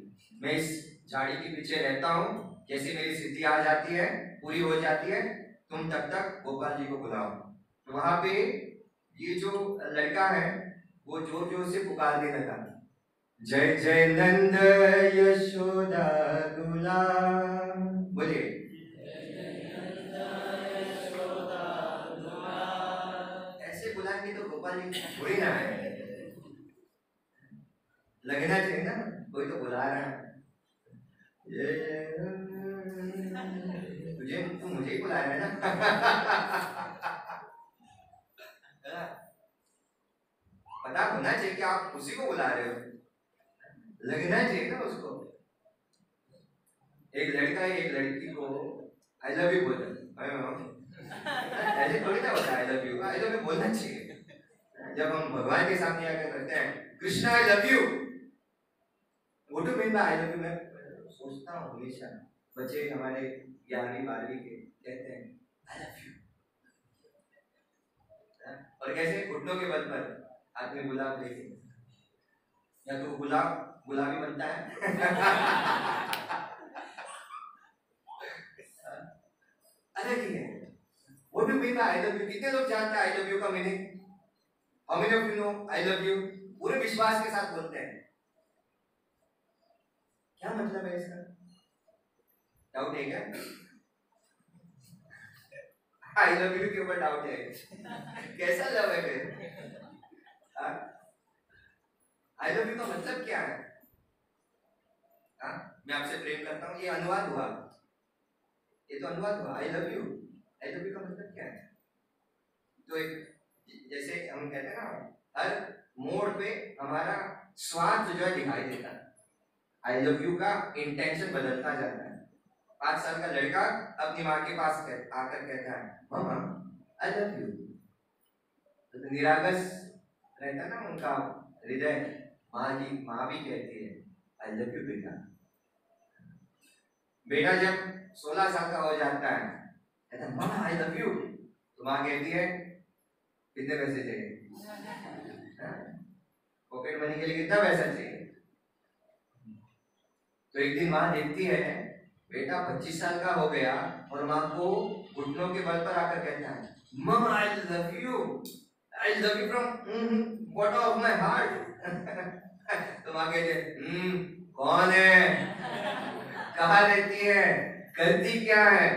मैं इस झाड़ी के पीछे रहता हूँ, जैसे मेरी सिद्धि आ जाती है, पूरी हो जाती है, तुम तब तक गोपाल जी को बुलाओ। तो वहां पे ये जो लड़का है वो जोर जोर से पुकारने लगा, जय जय नंद यशोदा दूल्हा। बोलिए ऐसे बुलाएंगे तो गोपाल जी थोड़ी ना है, लगना चाहिए ना कोई तो बुला रहा है। तुझे तू मुझे ही बुलाया है ना। पता होना चाहिए कि आप उसी को बुला रहे हो, लगना चाहिए ना उसको। एक लड़का एक लड़की को आई लव यू बोलता, ऐसे थोड़ी ना होता है। आई love you, I love you बोलना चाहिए। जब हम भगवान के सामने आकर करते हैं कृष्णा आई लव यू, वो तो मैं आई लव यू, मैं सोचता हूँ हमेशा बच्चे हमारे 11वीं 12वीं के कहते हैं आई लव यू, और कैसे घुटनों के बल पर आदमी गुलाब लेके, या तो गुलाब गुलाबी बनता है अलग ही है। वो भी मीन आई लव यू, कितने लोग जानते हैं आई लव यू का meaning? How many of you know I love you? पूरे विश्वास के साथ बोलते हैं। क्या मतलब है इसका? डाउट है क्या? आई लव यू के ऊपर डाउट है? कैसा लव है फिर? आई लव यू का मतलब क्या है? मैं आपसे प्रेम करता हूँ, ये अनुवाद हुआ, ये तो अनुवाद हुआ। आई love you, I love you का मतलब क्या है? तो एक जैसे हम कहते हैं ना, हर मोड़ पे हमारा स्वार्थ जो है दिखाई देता है। आई लव यू का इंटेंशन बदलता जाता है। 5 साल का लड़का अपनी माँ के पास आकर कहता है मामा आई लव यू, तो निरागस रहता ना उनका हृदय, माँ भी कहती है आई लव यू बेटा। बेटा जब 16 साल का हो जाता है कहता है मामा आई लव यू, तो माँ कहती है कितने पैसे चाहिए, पॉकेट मनी के लिए कितना पैसा चाहिए? तो एक दिन माँ देखती है बेटा 25 साल का हो गया और माँ को घुटनों के बल पर आकर कहता है mama I love you, I love you from bottom of my heart. तो माँ कहती है कौन है, कहाँ रहती है, करती क्या है?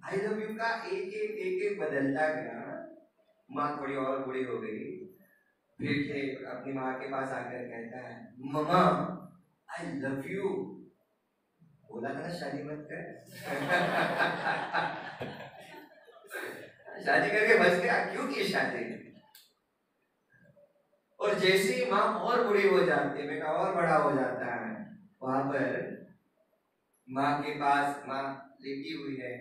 आई लव यू का एक बदलता गया। माँ थोड़ी और बूढ़ी हो गई, फिर अपनी माँ के पास आकर कहता है मम्मा आई लव यू। बोला था ना शादी मत कर। शादी करके बच गया, क्यों की शादी? और जैसे ही माँ और बूढ़ी हो जाती है, बेटा और बड़ा हो जाता है, वहां पर माँ के पास, माँ लेटी हुई है,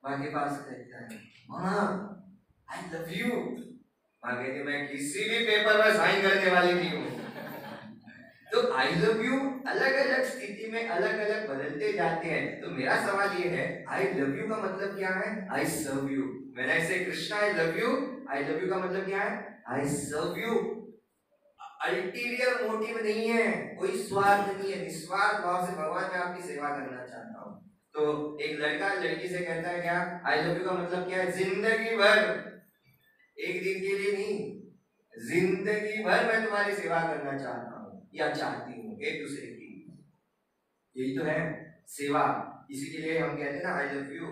माँ के पास कहता है, माँ आई लव यू। माँ कहती है, मैं किसी भी पेपर में साइन करने वाली नहीं हूँ। तो आई लव यू अलग अलग स्थिति में अलग अलग बदलते जाते हैं। तो मेरा सवाल ये है, आई लव यू का मतलब क्या है? I serve you. When I say Krishna I love you, I love you का मतलब क्या है? I serve you. Ulterior motive नहीं है, कोई स्वार्थ नहीं है, निस्वार्थ भाव से भगवान मैं आपकी सेवा करना चाहता हूँ। तो एक लड़का लड़की से कहता है क्या, आई लव यू का मतलब क्या है? जिंदगी भर, एक दिन के लिए नहीं, जिंदगी भर मैं तुम्हारी सेवा करना चाहता हूँ या चाहती हूँ, एक दूसरे की। यही तो है सेवा। इसी के लिए हम कहते हैं ना आई लव यू।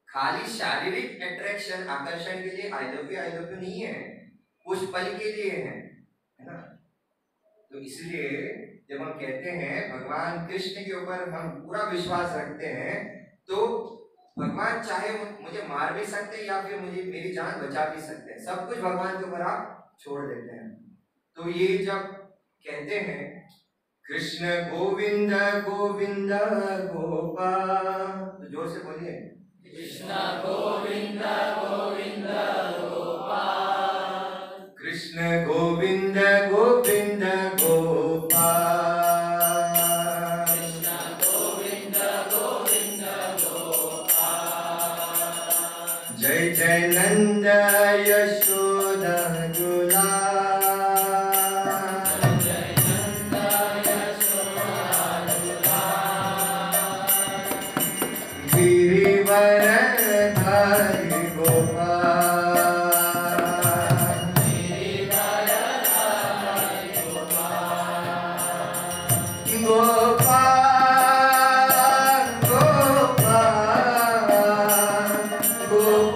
खाली शारीरिक अट्रैक्शन, आकर्षण के लिए आई लव यू नहीं है, कुछ पल के लिए है ना। तो इसलिए जब हम कहते हैं भगवान कृष्ण के ऊपर हम पूरा विश्वास रखते हैं, तो भगवान चाहे मुझे मार भी सकते हैं या फिर मुझे मेरी जान बचा भी सकते हैं, सब कुछ भगवान के ऊपर आप छोड़ देते हैं। तो ये जब कहते हैं कृष्ण गोविंद गोविंद गोपाल, तो जोर से बोलिए, कृष्ण गोविंद गोविंद गोपाल, कृष्ण गोविंद गोविंद गोपाल, कृष्ण गोविंद गोविंद गोपाल, जय जय नंद यशोदा दुलाल, जय नंद यशोदा दुलाल, गिरिवर धारी गोपाल, गिरिवर धारी गोपाल, गोपाल गोपाल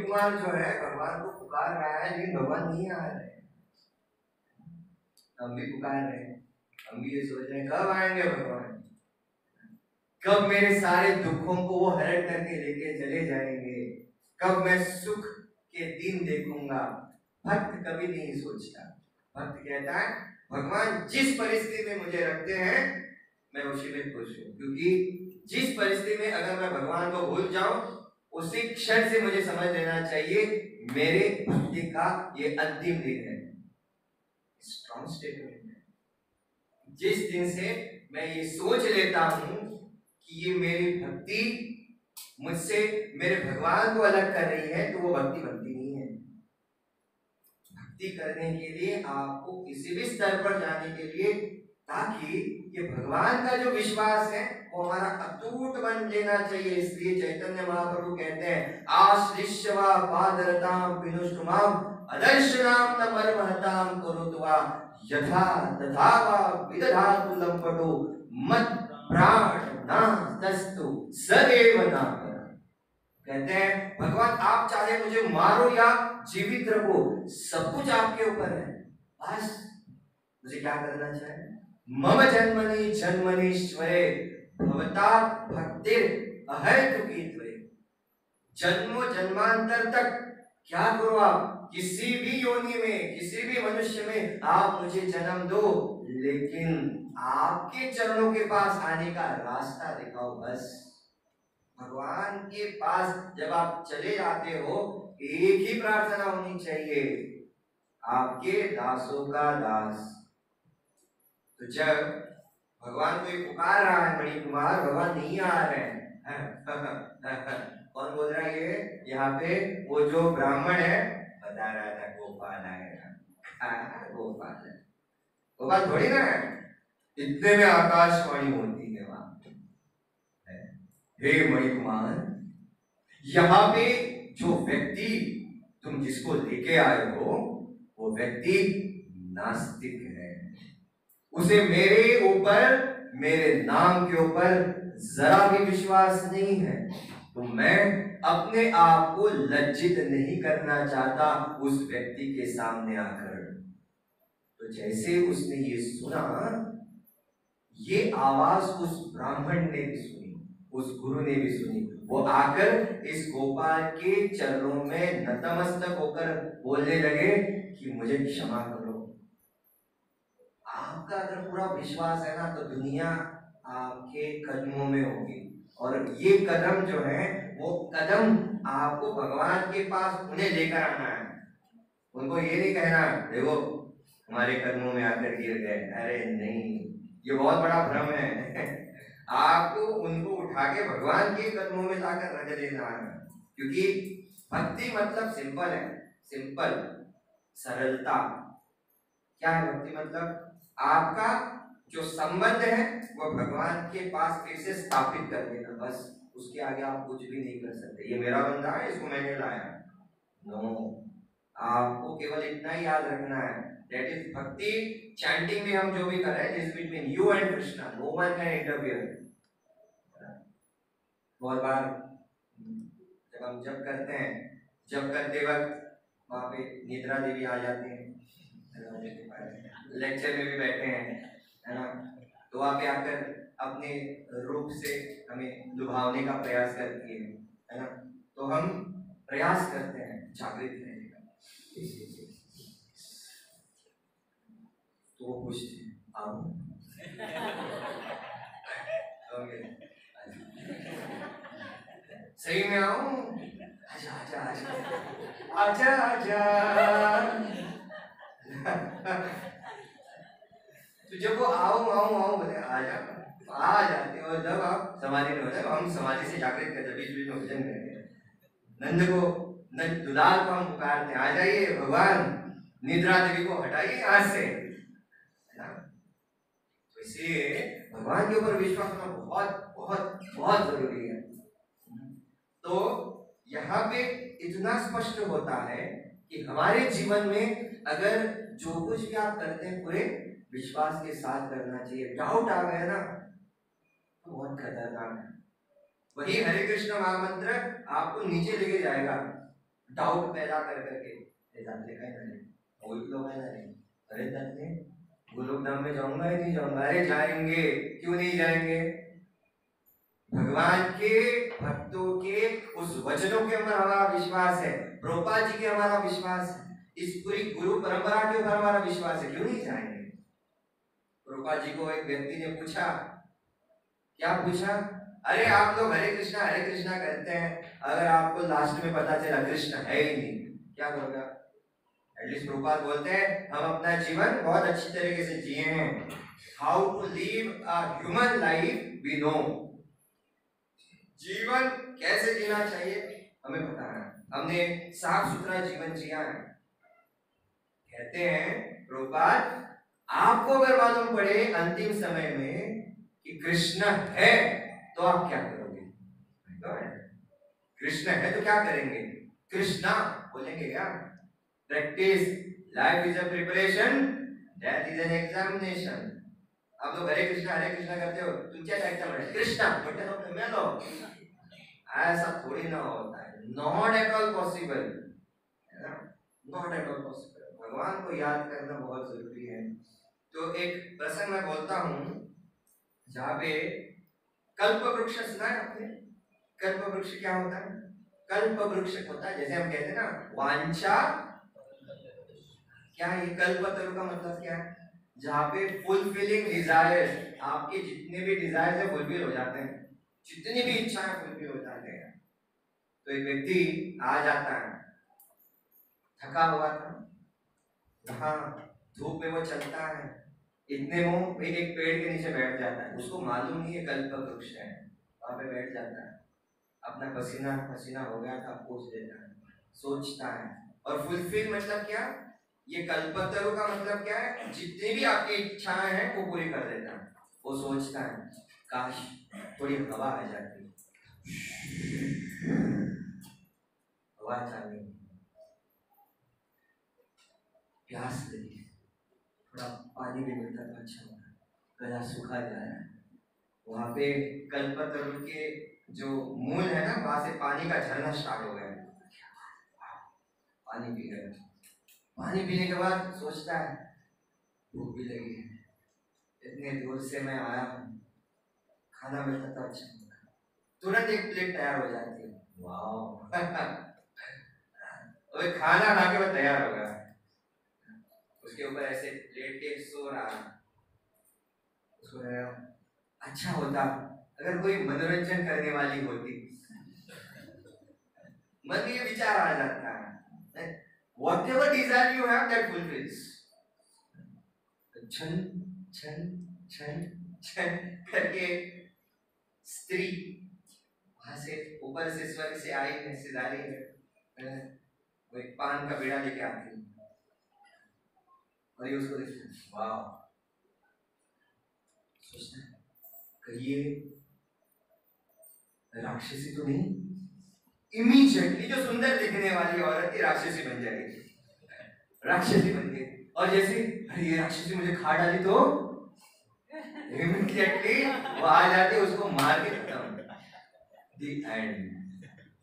गोपाल जो है भगवान को पुकार रहा है, लेकिन भगवान नहीं आ रहे। हम भी पुकार रहे हैं, हम भी ये सोच रहे हैं कब आएंगे भगवान, कब मेरे सारे दुखों को वो हरण करके लेके चले जाएंगे, कब मैं सुख के दिन देखूंगा। भक्त कभी नहीं सोचता। भक्त कहता है भगवान जिस परिस्थिति में मुझे रखते हैं मैं उसी में खुश हूँ, क्योंकि जिस परिस्थिति में अगर मैं भगवान को भूल जाऊं उसी क्षण से मुझे समझ लेना चाहिए मेरे भक्ति का ये अंतिम दिन है। स्ट्रॉन्ग स्टेटमेंट है। जिस दिन से मैं ये सोच लेता हूं कि ये मेरी भक्ति मुझसे मेरे भगवान को अलग कर रही है, तो वो भक्ति नहीं है। भक्ति करने के लिए आपको किसी भी स्तर पर जाने के लिए, ताकि ये भगवान का जो विश्वास है वो हमारा अटूट बन लेना चाहिए। इसलिए चैतन्य महाप्रभु कहते हैं, आश्लिष्यवा पादरताम विनुष्टुमाम अदर्शनाम न मर्महताम करोत्वा यथा तथा वा विदधातु लंपटो मत प्राण नास्तु सदैव नाम। कहते हैं भगवान आप चाहे मुझे मारो या जीवित रखो, सब कुछ आपके ऊपर है, बस मुझे क्या करना चाहिए। मम जन्मनि जन्मनीश्वरे भवता भक्तिर् अहैतुकी त्वरे। जन्मों जन्मांतर तक क्या करो आप, किसी भी योनि में, किसी भी मनुष्य में आप मुझे जन्म दो, लेकिन आपके चरणों के पास आने का रास्ता दिखाओ। बस भगवान के पास जब आप चले जाते हो, एक ही प्रार्थना होनी चाहिए, आपके दासों का दास। तो जब भगवान को पुकार रहा है मणिकुमार, भगवान नहीं आ रहे हैं कौन बोल रहा है ये? यहाँ पे वो जो ब्राह्मण है बता रहा था गोपाल आएगा। गोपाल थोड़ी ना है, इतने में आकाशवाणी होती है वहां, हे मणिकुमार, यहाँ पे जो व्यक्ति तुम जिसको लेके आए हो वो व्यक्ति नास्तिक है, उसे मेरे ऊपर, मेरे नाम के ऊपर जरा भी विश्वास नहीं है, तो मैं अपने आप को लज्जित नहीं करना चाहता उस व्यक्ति के सामने आकर। तो जैसे उसने ये सुना, ये आवाज उस ब्राह्मण ने भी सुनी, उस गुरु ने भी सुनी, वो आकर इस गोपाल के चरणों में नतमस्तक होकर बोलने लगे कि मुझे क्षमा करो। आपका अगर पूरा विश्वास है ना, तो दुनिया आपके कदमों में होगी, और ये कदम जो है वो कदम आपको भगवान के पास उन्हें लेकर आना है। उनको ये नहीं कहना देखो हमारे कदमों में आकर गिर गए, अरे नहीं, ये बहुत बड़ा भ्रम है। आपको उनको उठा के भगवान के कदमों में लाकर रख देना है, क्योंकि भक्ति मतलब सिंपल है, सिंपल, सरलता। क्या है भक्ति मतलब? आपका जो संबंध है वो भगवान के पास फिर से स्थापित कर देना, बस। उसके आगे आप कुछ भी नहीं कर सकते। ये मेरा बंदा है, इसको मैंने लाया, नो, आपको केवल इतना ही याद रखना है, दैट इज भक्ति। चैंटिंग भी हम जो भी कर रहे हैं, is between you and Krishna, no one can interfere. बहुत बार जब हम जप करते हैं, जप करते वक्त वहां पे निद्रा देवी आ जाती है, लेक्चर में भी बैठे हैं, है ना, तो वहां पे आकर अपने रूप से हमें लुभावने का प्रयास करती है ना, तो हम प्रयास करते हैं जागृत रहने का। तो वो पूछते हैं आओ सही में आऊं? आजा आजा आजा आजा आजा। तो जब वो आऊं आऊं आऊं बोले आ जाते, और जब आप समाधि में होते, हम समाधि से जागृत करते, बीच बीच में भजन करते, नंद को, नंद दुलार को हम पुकारते, आ जाइए भगवान, निद्रा देवी को हटाइए आज से, है ना। तो इसलिए भगवान के ऊपर विश्वास होना बहुत बहुत बहुत जरूरी है। तो यहाँ पे इतना स्पष्ट होता है कि हमारे जीवन में अगर जो कुछ भी आप करते हैं पूरे विश्वास के साथ करना चाहिए। डाउट आ गया ना तो बहुत खतरनाक है। वही हरे कृष्ण महामंत्र आपको नीचे लेके जाएगा, डाउट पैदा कर करके ले जाते हैं। वही लोग है ना, अरे जाते गोलोक धाम में जाऊंगा या नहीं जाऊंगा? अरे जाएंगे, क्यों नहीं जाएंगे? भगवान के भक्तों के उस वचनों के ऊपर हमारा विश्वास है, प्रभुपाद जी के हमारा विश्वास है, इस पूरी गुरु परंपरा के ऊपर हमारा विश्वास है, क्यों नहीं जाएंगे? प्रभुपाद जी को एक व्यक्ति ने पूछा, क्या पूछा? अरे आप लोग हरे कृष्णा करते हैं, अगर आपको लास्ट में पता चला कृष्ण है ही नहीं, क्या करोगे? एटलीस्ट प्रभुपाद बोलते हैं हम अपना जीवन बहुत अच्छी तरीके से जिए हैं। How to live a human life we know, जीवन कैसे जीना चाहिए हमें पता है, हमने साफ सुथरा जीवन जिया है। कहते हैं प्रभुपाद, आपको अगर मालूम पड़े अंतिम समय में कि कृष्ण है तो आप क्या करोगे? कृष्ण है तो क्या करेंगे? कृष्णा बोलेंगे क्या? Practice life is a preparation, death is an examination. आप लोग हरे कृष्णा करते हो, तुम क्या टाइप का पढ़े? कृष्णा बटे तो मैं लो, ऐसा थोड़ी ना होता है। नॉट एट ऑल पॉसिबल, है ना? Not at all possible. भगवान को याद करना बहुत जरूरी है। तो एक प्रसंग मैं बोलता हूँ जहाँ पे कल्प वृक्ष सुना है आपने? कल्प वृक्ष क्या होता है? कल्प वृक्ष होता है, जैसे हम कहते हैं ना वांछा, क्या ये कल्पतरु का मतलब क्या है? जहाँ पे फुलफिलिंग डिजायर्स, आपके जितने भी डिजायर्स है फुलफिल हो जाते हैं, जितनी भी इच्छाएं फुलफिल हो जाते हैं। तो एक व्यक्ति आ जाता है, थका हुआ था, वहां धूप में वो चलता है, इतने में एक पेड़ के नीचे बैठ जाता है। उसको मालूम नहीं है कल्प वृक्ष है, वहां पे बैठ जाता है, अपना पसीना पसीना हो गया था पोंछ देता है, सोचता है। और फुलफिल मतलब क्या? ये कल्पतरु का मतलब क्या है? जितनी भी आपकी इच्छाएं हैं वो पूरी कर देता है। वो सोचता है काश थोड़ी हवा आ जाती, हवा चाहिए, प्यास लगी, थोड़ा पानी भी मिलता तो अच्छा होता, गला सूखा जा रहा है। वहां पे कल्पतरु के जो मूल है ना, वहां से पानी का झरना स्टार्ट हो गया। पानी पी रहे, पानी पीने के बाद सोचता है भूख भी लगी है, इतने दूर से मैं आया हूँ, खाना मिलता तो अच्छा होता। तुरंत एक प्लेट तैयार हो जाती है, वाह खाना खा के वो तैयार हो गया, उसके ऊपर ऐसे प्लेट के सो रहा है। उसको अच्छा होता अगर कोई मनोरंजन करने वाली होती। मन में ये विचार आ जाता है, whatever desire you have that fulfills। छन छन छन छन करके स्त्री वहां से ऊपर से स्वर्ग से आई है, सिधारी है, वो एक पान का बीड़ा लेके आती है और ये उसको देखते हैं, वाह, सोचते हैं कहिए राक्षसी तो नहीं? इमीडिएटली जो सुंदर दिखने वाली औरत थी राक्षसी बन जाएगी, राक्षसी बन गई। और जैसे अरे ये राक्षसी मुझे खा डाली तो इमीडिएटली वो आ जाती है, उसको मार के खत्म। The end.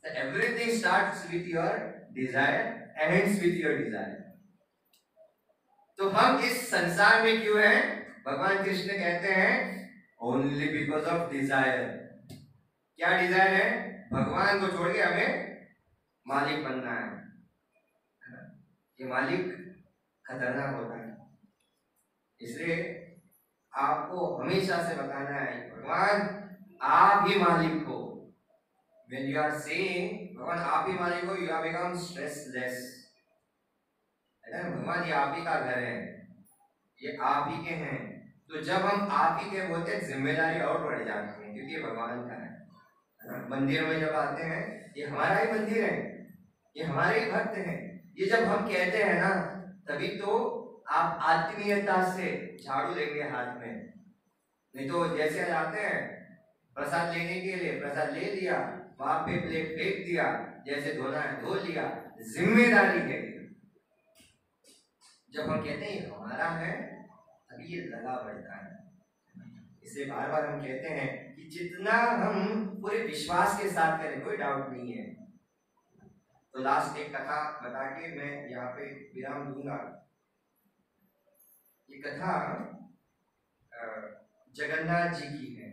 So everything starts with your desire, ends with your desire. तो हम इस संसार में क्यों हैं? भगवान कृष्ण कहते हैं ओनली बिकॉज ऑफ डिजायर। क्या डिजायर है? भगवान को छोड़ के हमें मालिक बनना है। ये मालिक खतरनाक होता है, इसलिए आपको हमेशा से बताना है भगवान आप ही मालिक हो। When you are saying भगवान आप ही मालिक हो, you have become stressless, है ना? भगवान ये आप ही का घर है, ये आप ही के हैं। तो जब हम आप ही के बोलते हैं जिम्मेदारी और बढ़ जाती है, क्योंकि ये भगवान का है ना? मंदिर में जब आते हैं, ये हमारा ही मंदिर है, ये हमारे ही भक्त हैं। ये जब हम कहते हैं ना, तभी तो आप आत्मीयता से झाड़ू लेंगे हाथ में, नहीं तो जैसे जाते हैं प्रसाद लेने के लिए, प्रसाद ले लिया, वहां पे प्लेट फेंक दिया, जैसे धोना है धो लिया, जिम्मेदारी है। जब हम कहते हैं हमारा है, तभी ये लगा बढ़ता है। इसलिए बार बार हम कहते हैं कि जितना हम पूरे विश्वास के साथ करें, कोई डाउट नहीं है। तो लास्ट एक कथा बता के मैं यहाँ पे विराम दूंगा। ये कथा जगन्नाथ जी की है।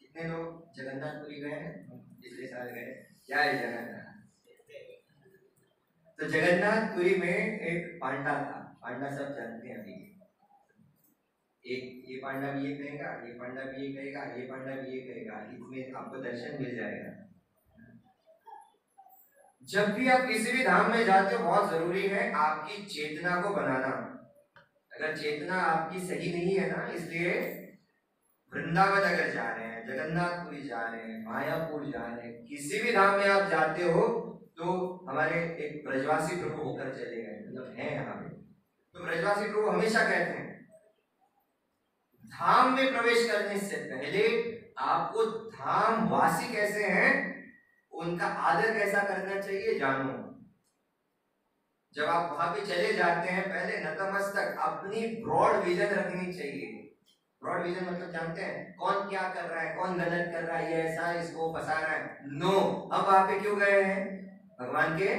कितने लोग जगन्नाथपुरी गए हैं? पिछले साल गए। क्या है जगन्नाथ? तो जगन्नाथपुरी में एक पांडा था, पांडा सब जानते हैं अभी। एक ये पांडा भी ये कहेगा, ये पांडा भी ये कहेगा, ये पांडा भी ये कहेगा, इसमें आपको दर्शन मिल जाएगा। जब भी आप किसी भी धाम में जाते हो, बहुत जरूरी है आपकी चेतना को बनाना। अगर चेतना आपकी सही नहीं है ना, इसलिए वृंदावन अगर जा रहे हैं, जगन्नाथपुरी जा रहे हैं, मायापुर जा रहे हैं, किसी भी धाम में आप जाते हो तो हमारे एक ब्रजवासी प्रभु होकर चले गए, मतलब हैं यहाँ पे। तो ब्रजवासी प्रभु हमेशा कहते हैं धाम में प्रवेश करने से पहले आपको धाम वासी कैसे हैं उनका आदर कैसा करना चाहिए जानो। जब आप वहां पे चले जाते हैं पहले नतमस्तक अपनी ब्रॉड विजन रखनी चाहिए। ब्रॉड विजन मतलब जानते हैं कौन क्या कर रहा है, कौन गलत कर रहा है, ये ऐसा इसको फंसा रहा है, नो। अब वहां पे क्यों गए हैं? भगवान के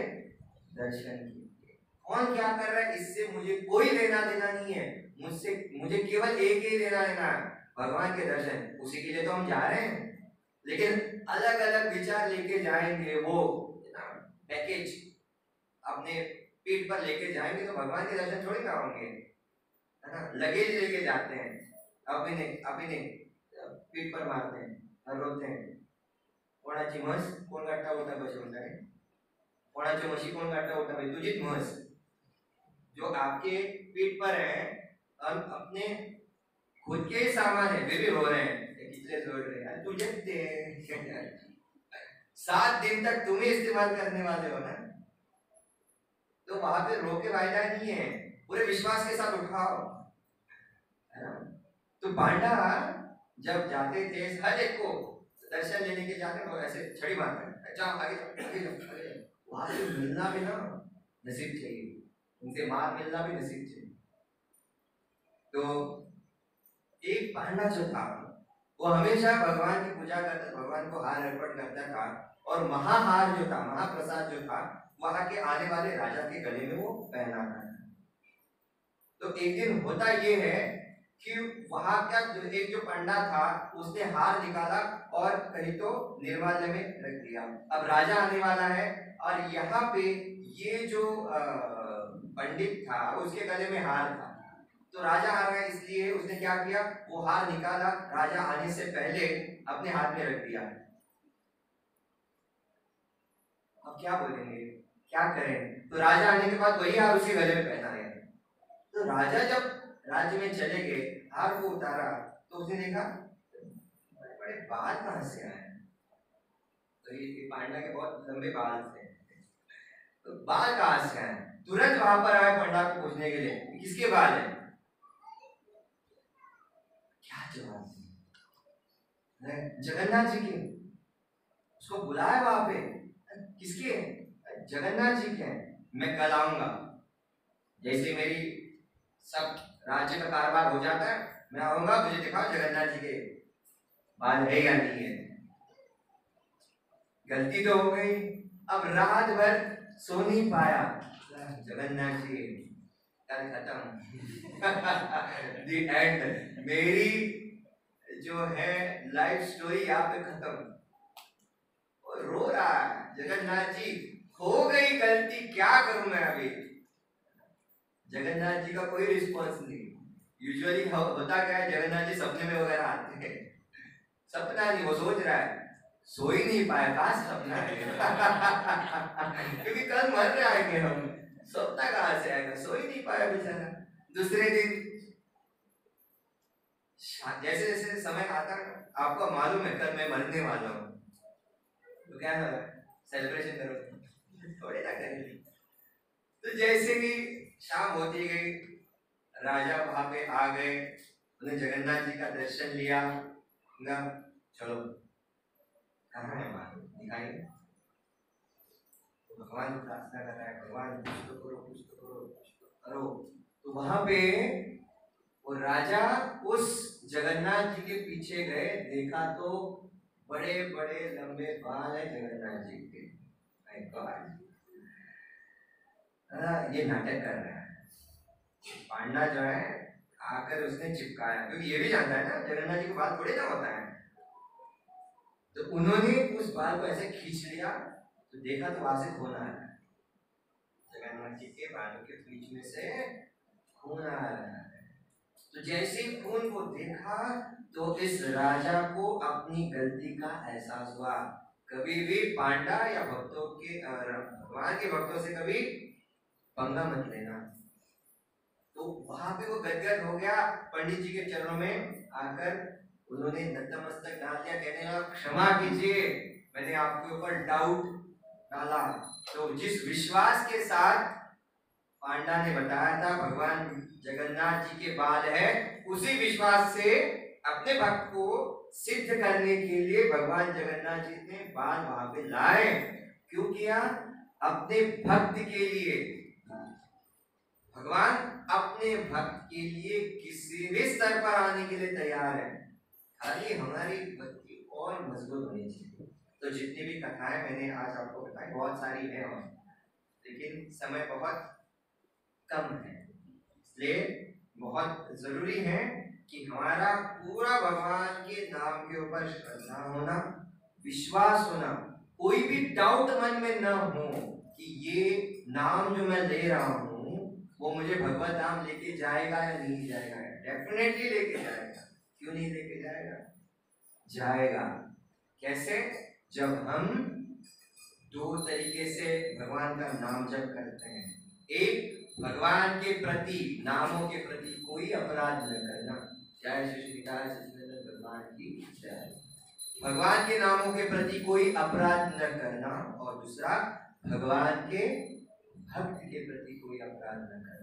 दर्शन के। कौन क्या कर रहा है इससे मुझे कोई लेना देना नहीं है, मुझे केवल एक ही लेना देना है, भगवान के दर्शन। उसी के लिए तो हम जा रहे हैं। लेकिन अलग अलग विचार लेके जाएंगे, वो पैकेज अपने पीठ पर लेके जाएंगे तो भगवान के दर्शन थोड़ी ना होंगे, है ना। लगेज लेके जाते हैं, अपने पीठ पर मारते हैं और रोते हैं। कोणाची म्हस कोण गाठा होता बस म्हणता है, कोणाची म्हशी कोण गाठा होता भाई, तुझीच म्हस जो आपके पीठ पर है। हम अपने खुद के सामान है वे भी रो रहे हैं, किसलिए जोड़ रहे हैं, तुझे 7 दिन तक तुम्हें इस्तेमाल करने वाले हो ना। तो वहां पे रोके फायदा नहीं है, पूरे विश्वास के साथ उठाओ, है ना। तो पांडा जब जाते थे हर एक को दर्शन लेने के जाते वो ऐसे छड़ी मारते हैं, अच्छा आगे जाओ आगे जाओ आगे जाओ। वहां पे मिलना भी ना नसीब चाहिए, उनसे मार मिलना भी नसीब चाहिए। तो एक पांडा जो था वो हमेशा भगवान की पूजा करता, भगवान को हार अर्पण करता था, और महाहार जो था, महाप्रसाद जो था, वहां के आने वाले राजा के गले में वो पहनाना था। तो एक दिन होता ये है कि वहां का एक जो पंडा था उसने हार निकाला और कहीं तो निर्माल्य में रख दिया। अब राजा आने वाला है और यहाँ पे ये जो पंडित था उसके गले में हार था। तो राजा आ रहा है इसलिए उसने क्या किया, वो हार निकाला, राजा आने से पहले अपने हाथ में रख दिया। अब क्या बोलेंगे, क्या करें? तो राजा आने के बाद वही हार उसके गले में पहना है। तो राजा जब राज्य में चले गए, हार को उतारा तो उसने देखा बड़े बड़े बाल कहां से आए। तो ये पांडा के बहुत लंबे बाल थे, तो बाल कहां से आए? तुरंत वहां पर आए पंडा को पूछने के लिए किसके बाल है। क्या जवाब? जगन्नाथ जी के। उसको बुलाया वहां पे, किसके? जगन्नाथ जी के। मैं कल आऊंगा, जैसे मेरी सब राज्य का कारोबार हो जाता है मैं आऊंगा, मुझे दिखाओ जगन्नाथ जी के बाल है या नहीं है। गलती तो हो गई, अब रात भर सो नहीं पाया। जगन्नाथ जी कल खत्म दी एंड, मेरी जो है लाइफ स्टोरी यहाँ पे खत्म। और रो रहा है, जगन्नाथ जी हो गई गलती, क्या करूं मैं अभी। जगन्नाथ जी का कोई रिस्पॉन्स नहीं। यूजुअली होता क्या है, जगन्नाथ जी सपने में वगैरह आते हैं, सपना नहीं, वो सोच रहा है, सो ही नहीं पाया, कहां से सपना है क्योंकि कल मर रहे आएंगे हम, सपना कहां से आएगा, सो ही नहीं पाया बेचारा। दूसरे दिन जैसे जैसे समय आता है, आपको मालूम है कल मैं मरने वाला हूँ, तो क्या है सेलिब्रेशन करो, थोड़ी ना करेंगे। तो जैसे ही शाम होती गई, राजा वहां पे आ गए, उन्हें जगन्नाथ जी का दर्शन लिया ना, चलो कहाँ है माँ दिखाई। तो भगवान को प्रार्थना कर रहा है, भगवान कुछ तो करो, कुछ तो करो, कुछ तो करो। तो वहां पे वो राजा उस जगन्नाथ जी के पीछे गए, देखा तो बड़े बड़े लंबे बाल है जगन्नाथ जी के। ये नाटक कर रहा है पांडा जो है, आकर उसने चिपकाया, क्योंकि ये भी जानता है ना जगन्नाथ जी के बाल थोड़े ना होता है। तो उन्होंने उस बाल को ऐसे खींच लिया, तो देखा तो वहां से खून आ रहा है, जगन्नाथ जी के बालों के बीच में से खून आ रहा है। तो जैसे खून को देखा तो इस राजा को अपनी गलती का एहसास हुआ। कभी भी पांडा या भक्तों के, भगवान के भक्तों से कभी पंगा मत लेना। तो वहां पे वो गदगद हो गया, पंडित जी के चरणों में आकर उन्होंने नतमस्तक डाल दिया, कहने लगा क्षमा कीजिए, मैंने आपके ऊपर डाउट डाला। तो जिस विश्वास के साथ पांडा ने बताया था भगवान जगन्नाथ जी के बाल है, उसी विश्वास से अपने भक्त को सिद्ध करने के लिए भगवान जगन्नाथ जी ने बाल वहां पे लाए। क्यों किया? अपने भक्त के लिए। भगवान अपने भक्त के लिए किसी भी स्तर पर आने के लिए तैयार है, खाली हमारी भक्ति और मजबूत होनी चाहिए। तो जितनी भी कथाएं मैंने आज आपको बताई, बहुत सारी है और, लेकिन समय बहुत कम है, इसलिए बहुत जरूरी है कि हमारा पूरा भगवान के नाम के ऊपर श्रद्धा होना, विश्वास होना, कोई भी डाउट मन में न हो कि ये नाम जो मैं ले रहा हूं वो मुझे भगवत धाम लेके जाएगा या नहीं जाएगा। डेफिनेटली लेके जाएगा। क्यों नहीं लेके जाएगा? जाएगा। कैसे? जब हम दो तरीके से भगवान का नाम जप करते हैं। एक, भगवान के प्रति, नामों के प्रति कोई अपराध न करना। जय श्री श्रीकाल सच्चिदानंद भगवान की जय। भगवान के नामों के प्रति कोई अपराध न करना, और दूसरा, भगवान के भक्त के प्रति कोई अपराध न करना।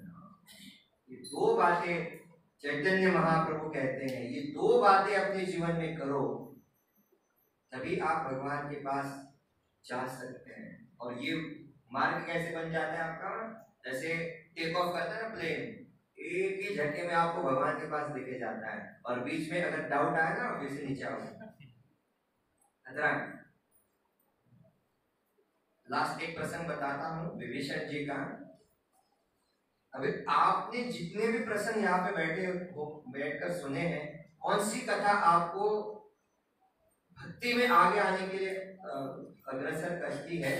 ये दो बातें चैतन्य महाप्रभु कहते हैं, ये दो बातें अपने जीवन में करो, तभी आप भगवान के पास जा सकते हैं। और ये मार्ग कैसे बन जाता है आपका? जैसे टेक ऑफ करता है ना प्लेन, एक ही झटके में आपको भगवान के पास लेके जाता है, और बीच में अगर डाउट आए ना, फिर से नीचे आओ। लास्ट एक प्रसंग बताता हूँ विभीषण जी का। अभी आपने जितने भी प्रसंग यहाँ पे बैठकर सुने हैं, कौन सी कथा आपको भक्ति में आगे आने के लिए अग्रसर करती है,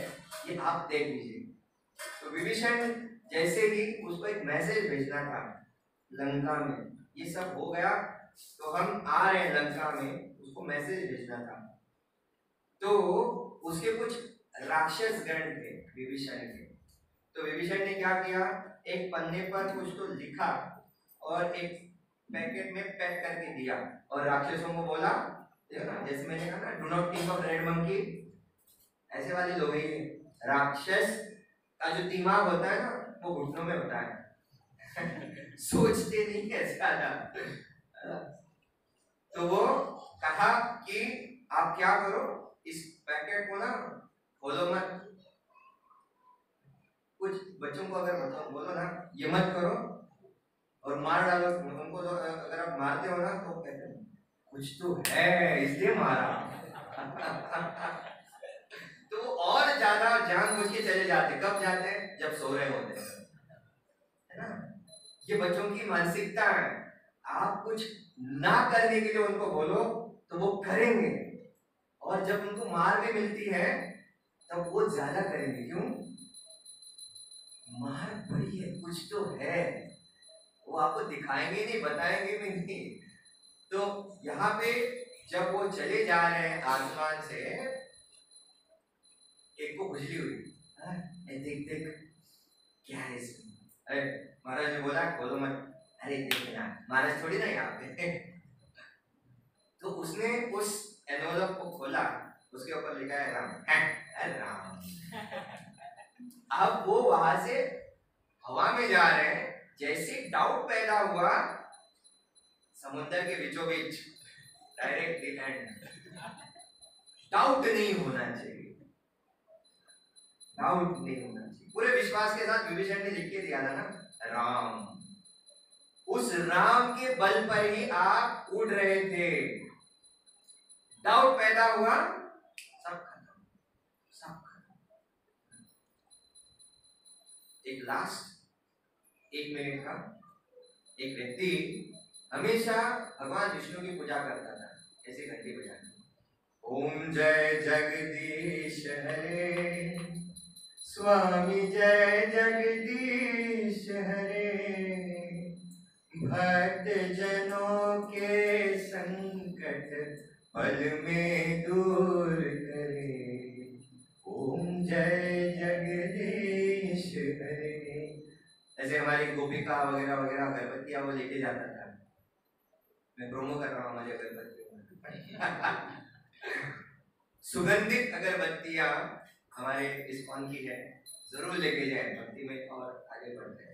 ये आप देख लीजिए। तो विभीषण जैसे ही उसको एक मैसेज भेजना था लंका में, ये सब हो गया तो हम आ रहे हैं लंका में, उसको मैसेज भेजना था। तो उसके कुछ राक्षस गण थे विभीषण के। तो विभीषण ने क्या किया, एक पन्ने पर कुछ तो लिखा और एक पैकेट में पैक करके दिया, और राक्षसों को बोला, जैसे मैंने कहा ना, do not think of red monkey, ऐसे वाले लोग ही। राक्षस का जो दिमाग होता है ना, वो घुटनों में होता है सोचते नहीं है ज्यादा। तो वो कहा कि आप क्या करो, इस पैकेट को ना खोलो मत, कुछ बच्चों को अगर बोलो ना ये मत करो और मार डालो उनको, तो अगर आप मारते हो ना तो कहते हैं कुछ तो है इसलिए मारा तो और ज्यादा जानबूझ के चले जाते। कब जाते हैं? जब सो रहे होते हैं, है ना। ये बच्चों की मानसिकता है। आप कुछ ना करने के लिए उनको बोलो तो वो करेंगे, और जब उनको मार भी मिलती है तब वो ज्यादा करेंगे। क्यों? मार बड़ी है, कुछ तो है, वो आपको दिखाएंगे नहीं, बताएंगे भी नहीं। तो यहाँ पे जब वो चले जा रहे हैं आसमान से, एक को खुजली हुई, देख देख क्या है इसमें। अरे महाराज ने बोला खोलो मत, अरे देखना महाराज थोड़ी ना यहाँ पे तो उसने उस एनवलप को खोला, उसके ऊपर लिखा है राम, राम। अब वो वहां से हवा में जा रहे हैं, जैसे डाउट पैदा हुआ, समुद्र के बीचों बीच डायरेक्ट लैंड। डाउट नहीं होना चाहिए, डाउट नहीं होना चाहिए। पूरे विश्वास के साथ विभीषण ने लिख के दिया था ना, राम। उस राम के बल पर ही आप उड़ रहे थे। डाउट पैदा हुआ, सब खत्म, सब खत्म। एक लास्ट 1 मिनट का, एक व्यक्ति हमेशा भगवान विष्णु की पूजा करता था, ऐसे घंटी बजाते, ओम जय जगदीश हरे, स्वामी जय जगदीश हरे, भक्त जनों के संकट पल में दूर करे, ओम जय जगदीश हरे। ऐसे हमारी गोपिका वगैरह वगैरह अगरबत्तियां वो लेके जाता था। मैं प्रोमो कर रहा हूँ हमारी अगरबत्ती, सुगंधित अगरबत्तियां हमारे इस्कॉन की है, जरूर लेके जाए, भक्ति में और आगे बढ़ते हैं।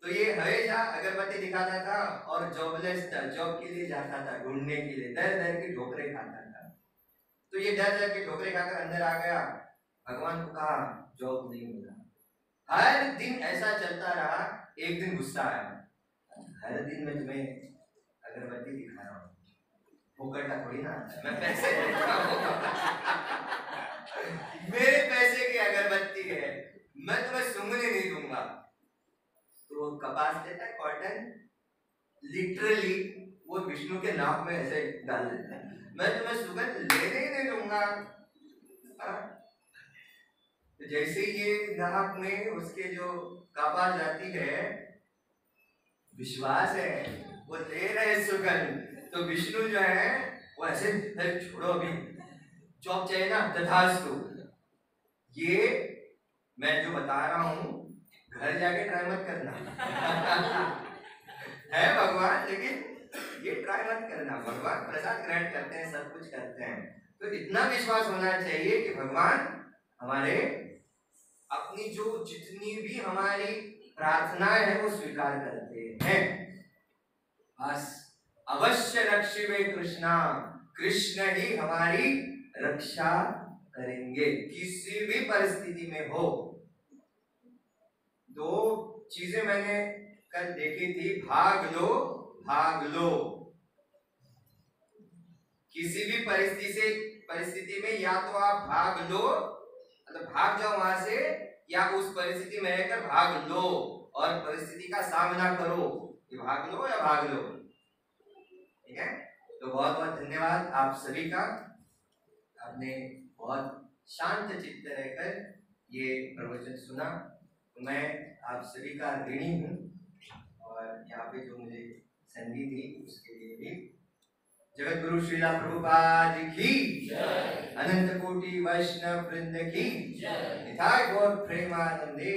तो ये हमेशा अगरबत्ती दिखाता था और जॉबलेस था, जॉब के लिए जाता था, ढूंढने के लिए, दर दर के ठोकरे खाता था। तो ये डर डर के ठोकरे खाकर अंदर आ गया, भगवान को कहा जॉब नहीं मिला। हर दिन ऐसा चलता रहा, एक दिन गुस्सा आया, हर दिन मैं तुम्हें अगरबत्ती दिखा रहा हूँ, फोकट का थोड़ी ना, मैं पैसे देता हूँ, मेरे पैसे की अगरबत्ती है, मैं तुम्हें सुंघने नहीं दूंगा। तो कपास देता है, कॉटन, लिटरली वो विष्णु के नाक में ऐसे डाल देता है, मैं तुम्हें सुगंध लेने ही नहीं दूंगा। तो जैसे ये नाक में उसके जो कपास जाती है, विश्वास है वो ले रहे सुगंध, तो विष्णु जो है वो ऐसे छोड़ो, अभी जॉब चाहिए ना, तथास्तु। ये मैं जो बता रहा हूं घर जाके ट्राई मत करना है भगवान, लेकिन ये ट्राई मत करना, भगवान प्रसाद ग्रहण करते हैं, सब कुछ करते हैं। तो इतना विश्वास होना चाहिए कि भगवान हमारे अपनी जो जितनी भी हमारी प्रार्थनाएं हैं वो स्वीकार करते हैं। बस अवश्य रक्षिवे कृष्णा, कृष्ण ही हमारी रक्षा करेंगे किसी भी परिस्थिति में हो। दो चीजें मैंने कल देखी थी, भाग लो भाग लो। किसी भी परिस्थिति में या तो आप भाग लो, मतलब भाग जाओ वहां से, या उस परिस्थिति में रहकर भाग लो और परिस्थिति का सामना करो, कि भाग लो या भाग लो। ठीक है, तो बहुत बहुत धन्यवाद आप सभी का, आपने बहुत शांत चित्त रहकर ये प्रवचन सुना। तो मैं आप सभी का ऋणी हूँ, और यहाँ पे जो मुझे संधि दी उसके लिए भी। जगत गुरु श्रीला प्रभुपाद की जय, अनंत कोटि वैष्णव वृंद की जय, निताय गौर प्रेमानंदे।